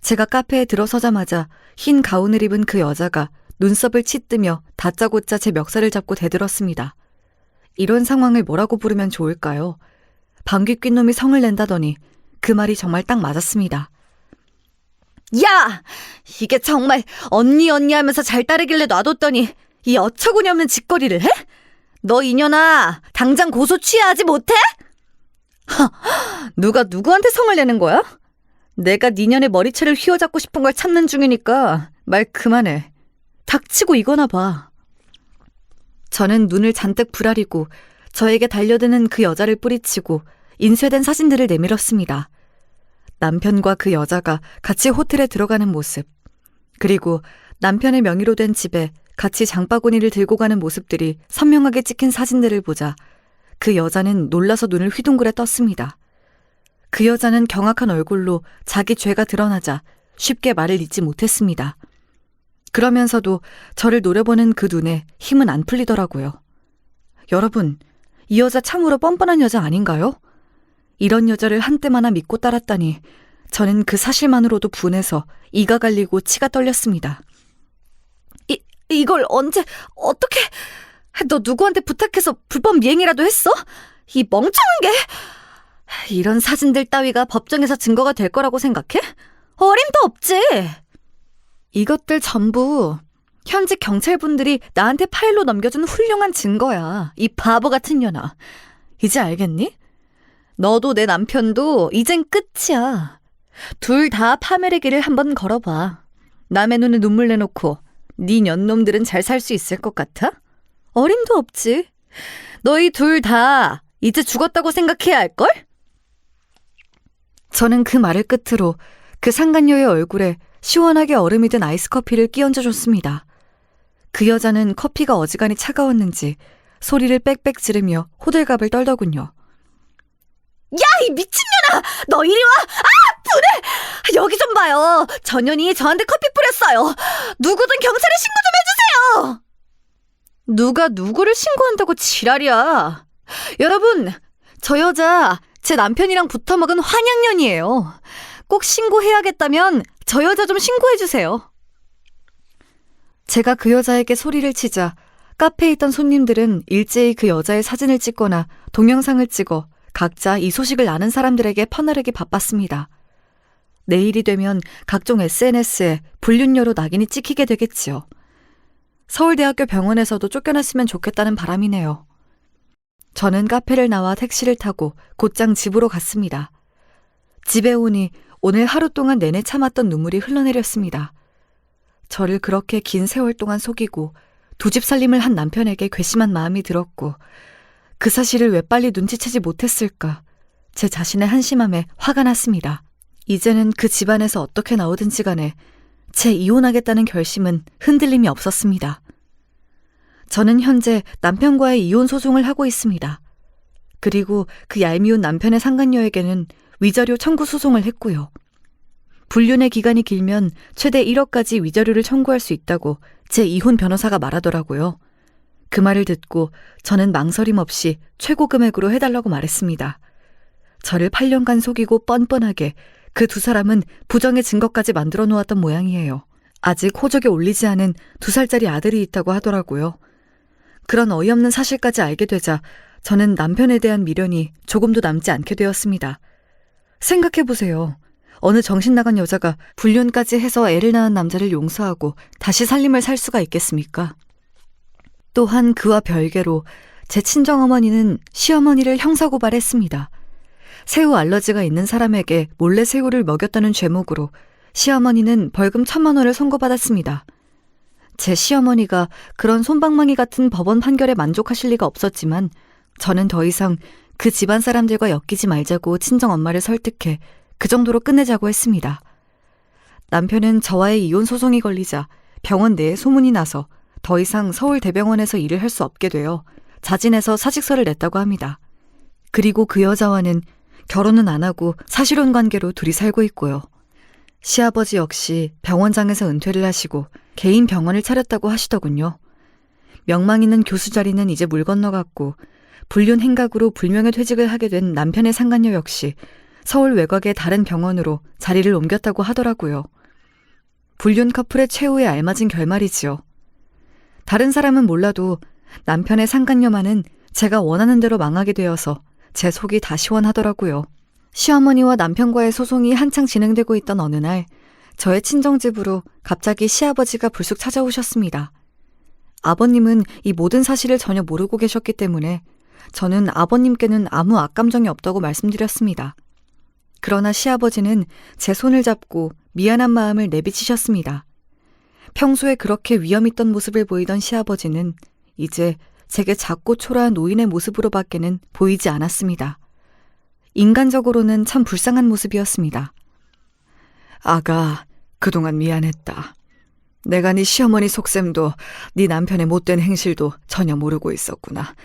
제가 카페에 들어서자마자 흰 가운을 입은 그 여자가 눈썹을 치뜨며 다짜고짜 제 멱살을 잡고 대들었습니다. 이런 상황을 뭐라고 부르면 좋을까요? 방귀 낀 놈이 성을 낸다더니 그 말이 정말 딱 맞았습니다. 야! 이게 정말 언니 하면서 잘 따르길래 놔뒀더니 이 어처구니 없는 짓거리를 해? 너 이년아, 당장 고소 취하하지 못해? 누가 누구한테 성을 내는 거야? 내가 니년의 머리채를 휘어잡고 싶은 걸 참는 중이니까 말 그만해. 닥치고 이거나 봐. 저는 눈을 잔뜩 부라리고 저에게 달려드는 그 여자를 뿌리치고 인쇄된 사진들을 내밀었습니다. 남편과 그 여자가 같이 호텔에 들어가는 모습, 그리고 남편의 명의로 된 집에 같이 장바구니를 들고 가는 모습들이 선명하게 찍힌 사진들을 보자 그 여자는 놀라서 눈을 휘둥그레 떴습니다. 그 여자는 경악한 얼굴로 자기 죄가 드러나자 쉽게 말을 잇지 못했습니다. 그러면서도 저를 노려보는 그 눈에 힘은 안 풀리더라고요. 여러분, 이 여자 참으로 뻔뻔한 여자 아닌가요? 이런 여자를 한때마나 믿고 따랐다니 저는 그 사실만으로도 분해서 이가 갈리고 치가 떨렸습니다. 이걸 언제, 어떻게, 너 누구한테 부탁해서 불법 미행이라도 했어? 이 멍청한 게! 이런 사진들 따위가 법정에서 증거가 될 거라고 생각해? 어림도 없지! 이것들 전부 현직 경찰분들이 나한테 파일로 넘겨준 훌륭한 증거야. 이 바보 같은 년아. 이제 알겠니? 너도 내 남편도 이젠 끝이야. 둘 다 파멸의 길을 한번 걸어봐. 남의 눈에 눈물 내놓고 네 년놈들은 잘 살 수 있을 것 같아? 어림도 없지. 너희 둘 다 이제 죽었다고 생각해야 할걸? 저는 그 말을 끝으로 그 상간녀의 얼굴에 시원하게 얼음이 든 아이스 커피를 끼얹어 줬습니다. 그 여자는 커피가 어지간히 차가웠는지 소리를 빽빽 지르며 호들갑을 떨더군요. 야, 이 미친년아! 너 이리 와! 아, 분해! 여기 좀 봐요. 저 년이 저한테 커피 뿌렸어요. 누구든 경찰에 신고 좀 해주세요! 누가 누구를 신고한다고 지랄이야. 여러분, 저 여자 제 남편이랑 붙어먹은 환양년이에요. 꼭 신고해야겠다면 저 여자 좀 신고해주세요. 제가 그 여자에게 소리를 치자 카페에 있던 손님들은 일제히 그 여자의 사진을 찍거나 동영상을 찍어 각자 이 소식을 아는 사람들에게 퍼나르기 바빴습니다. 내일이 되면 각종 SNS에 불륜녀로 낙인이 찍히게 되겠지요. 서울대학교 병원에서도 쫓겨났으면 좋겠다는 바람이네요. 저는 카페를 나와 택시를 타고 곧장 집으로 갔습니다. 집에 오니 오늘 하루 동안 내내 참았던 눈물이 흘러내렸습니다. 저를 그렇게 긴 세월 동안 속이고 두 집 살림을 한 남편에게 괘씸한 마음이 들었고 그 사실을 왜 빨리 눈치채지 못했을까 제 자신의 한심함에 화가 났습니다. 이제는 그 집안에서 어떻게 나오든지 간에 제 이혼하겠다는 결심은 흔들림이 없었습니다. 저는 현재 남편과의 이혼 소송을 하고 있습니다. 그리고 그 얄미운 남편의 상간녀에게는 위자료 청구 소송을 했고요. 불륜의 기간이 길면 최대 1억까지 위자료를 청구할 수 있다고 제 이혼 변호사가 말하더라고요. 그 말을 듣고 저는 망설임 없이 최고 금액으로 해달라고 말했습니다. 저를 8년간 속이고 뻔뻔하게 그 두 사람은 부정의 증거까지 만들어 놓았던 모양이에요. 아직 호적에 올리지 않은 2살짜리 아들이 있다고 하더라고요. 그런 어이없는 사실까지 알게 되자 저는 남편에 대한 미련이 조금도 남지 않게 되었습니다. 생각해보세요. 어느 정신나간 여자가 불륜까지 해서 애를 낳은 남자를 용서하고 다시 살림을 살 수가 있겠습니까? 또한 그와 별개로 제 친정어머니는 시어머니를 형사고발했습니다. 새우 알러지가 있는 사람에게 몰래 새우를 먹였다는 죄목으로 시어머니는 벌금 1,000만 원을 선고받았습니다. 제 시어머니가 그런 솜방망이 같은 법원 판결에 만족하실 리가 없었지만 저는 더 이상 그 집안 사람들과 엮이지 말자고 친정엄마를 설득해 그 정도로 끝내자고 했습니다. 남편은 저와의 이혼 소송이 걸리자 병원 내에 소문이 나서 더 이상 서울대병원에서 일을 할 수 없게 되어 자진해서 사직서를 냈다고 합니다. 그리고 그 여자와는 결혼은 안 하고 사실혼 관계로 둘이 살고 있고요. 시아버지 역시 병원장에서 은퇴를 하시고 개인 병원을 차렸다고 하시더군요. 명망 있는 교수 자리는 이제 물 건너갔고 불륜 행각으로 불명예 퇴직을 하게 된 남편의 상간녀 역시 서울 외곽의 다른 병원으로 자리를 옮겼다고 하더라고요. 불륜 커플의 최후에 알맞은 결말이지요. 다른 사람은 몰라도 남편의 상간녀만은 제가 원하는 대로 망하게 되어서 제 속이 다 시원하더라고요. 시어머니와 남편과의 소송이 한창 진행되고 있던 어느 날 저의 친정집으로 갑자기 시아버지가 불쑥 찾아오셨습니다. 아버님은 이 모든 사실을 전혀 모르고 계셨기 때문에 저는 아버님께는 아무 악감정이 없다고 말씀드렸습니다. 그러나 시아버지는 제 손을 잡고 미안한 마음을 내비치셨습니다. 평소에 그렇게 위험 있던 모습을 보이던 시아버지는 이제 제게 작고 초라한 노인의 모습으로밖에는 보이지 않았습니다. 인간적으로는 참 불쌍한 모습이었습니다. 아가, 그동안 미안했다. 내가 네 시어머니 속셈도 네 남편의 못된 행실도 전혀 모르고 있었구나.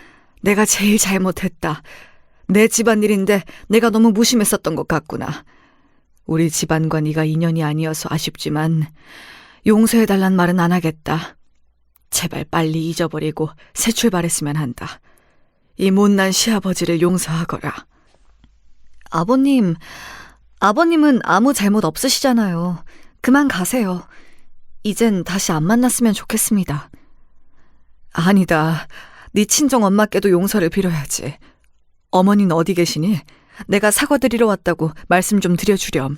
내가 제일 잘못했다. 내 집안일인데 내가 너무 무심했었던 것 같구나. 우리 집안과 네가 인연이 아니어서 아쉽지만 용서해달란 말은 안 하겠다. 제발 빨리 잊어버리고 새 출발했으면 한다. 이 못난 시아버지를 용서하거라. 아버님은 아무 잘못 없으시잖아요. 그만 가세요. 이젠 다시 안 만났으면 좋겠습니다. 아니다. 네 친정 엄마께도 용서를 빌어야지. 어머니는 어디 계시니? 내가 사과드리러 왔다고 말씀 좀 드려주렴.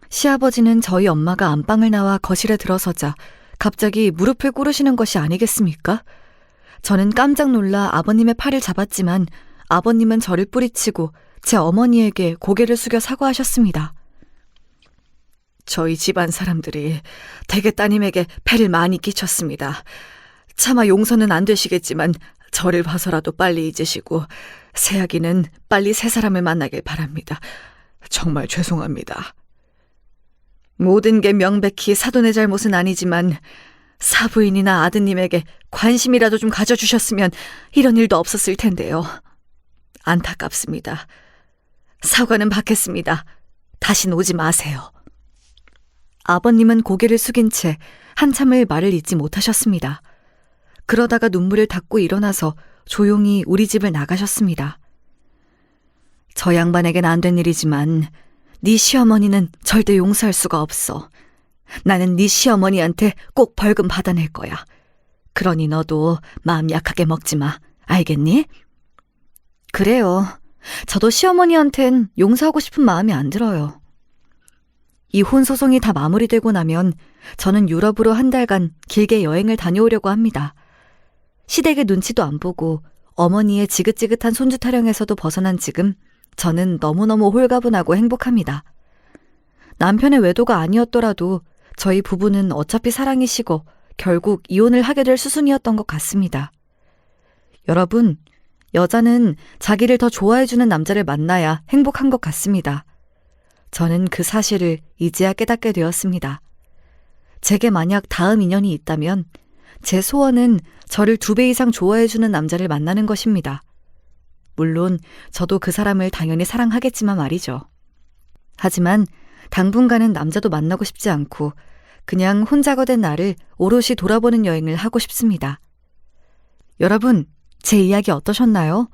시아버지는 저희 엄마가 안방을 나와 거실에 들어서자 갑자기 무릎을 꿇으시는 것이 아니겠습니까? 저는 깜짝 놀라 아버님의 팔을 잡았지만 아버님은 저를 뿌리치고 제 어머니에게 고개를 숙여 사과하셨습니다. 저희 집안 사람들이 대개 따님에게 폐를 많이 끼쳤습니다. 차마 용서는 안 되시겠지만 저를 봐서라도 빨리 잊으시고 새아기는 빨리 새 사람을 만나길 바랍니다. 정말 죄송합니다. 모든 게 명백히 사돈의 잘못은 아니지만 사부인이나 아드님에게 관심이라도 좀 가져주셨으면 이런 일도 없었을 텐데요. 안타깝습니다. 사과는 받겠습니다. 다신 오지 마세요. 아버님은 고개를 숙인 채 한참을 말을 잇지 못하셨습니다. 그러다가 눈물을 닦고 일어나서 조용히 우리 집을 나가셨습니다. 저 양반에겐 안 된 일이지만 네 시어머니는 절대 용서할 수가 없어. 나는 네 시어머니한테 꼭 벌금 받아낼 거야. 그러니 너도 마음 약하게 먹지 마. 알겠니? 그래요. 저도 시어머니한텐 용서하고 싶은 마음이 안 들어요. 이혼 소송이 다 마무리되고 나면 저는 유럽으로 한 달간 길게 여행을 다녀오려고 합니다. 시댁의 눈치도 안 보고 어머니의 지긋지긋한 손주 타령에서도 벗어난 지금 저는 너무너무 홀가분하고 행복합니다. 남편의 외도가 아니었더라도 저희 부부는 어차피 사랑이 식어 결국 이혼을 하게 될 수순이었던 것 같습니다. 여러분, 여자는 자기를 더 좋아해주는 남자를 만나야 행복한 것 같습니다. 저는 그 사실을 이제야 깨닫게 되었습니다. 제게 만약 다음 인연이 있다면 제 소원은 저를 2배 이상 좋아해주는 남자를 만나는 것입니다. 물론 저도 그 사람을 당연히 사랑하겠지만 말이죠. 하지만 당분간은 남자도 만나고 싶지 않고 그냥 혼자가 된 나를 오롯이 돌아보는 여행을 하고 싶습니다. 여러분, 제 이야기 어떠셨나요?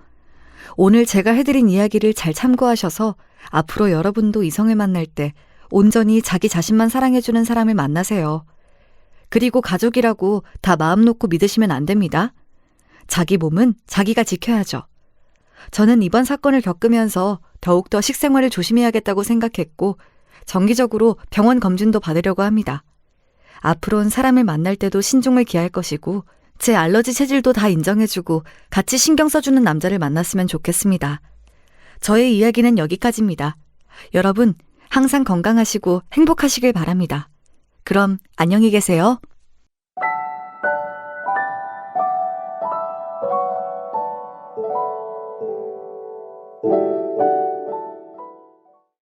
오늘 제가 해드린 이야기를 잘 참고하셔서 앞으로 여러분도 이성을 만날 때 온전히 자기 자신만 사랑해주는 사람을 만나세요. 그리고 가족이라고 다 마음 놓고 믿으시면 안 됩니다. 자기 몸은 자기가 지켜야죠. 저는 이번 사건을 겪으면서 더욱더 식생활을 조심해야겠다고 생각했고 정기적으로 병원 검진도 받으려고 합니다. 앞으로는 사람을 만날 때도 신중을 기할 것이고 제 알러지 체질도 다 인정해주고 같이 신경 써주는 남자를 만났으면 좋겠습니다. 저의 이야기는 여기까지입니다. 여러분, 항상 건강하시고 행복하시길 바랍니다. 그럼 안녕히 계세요.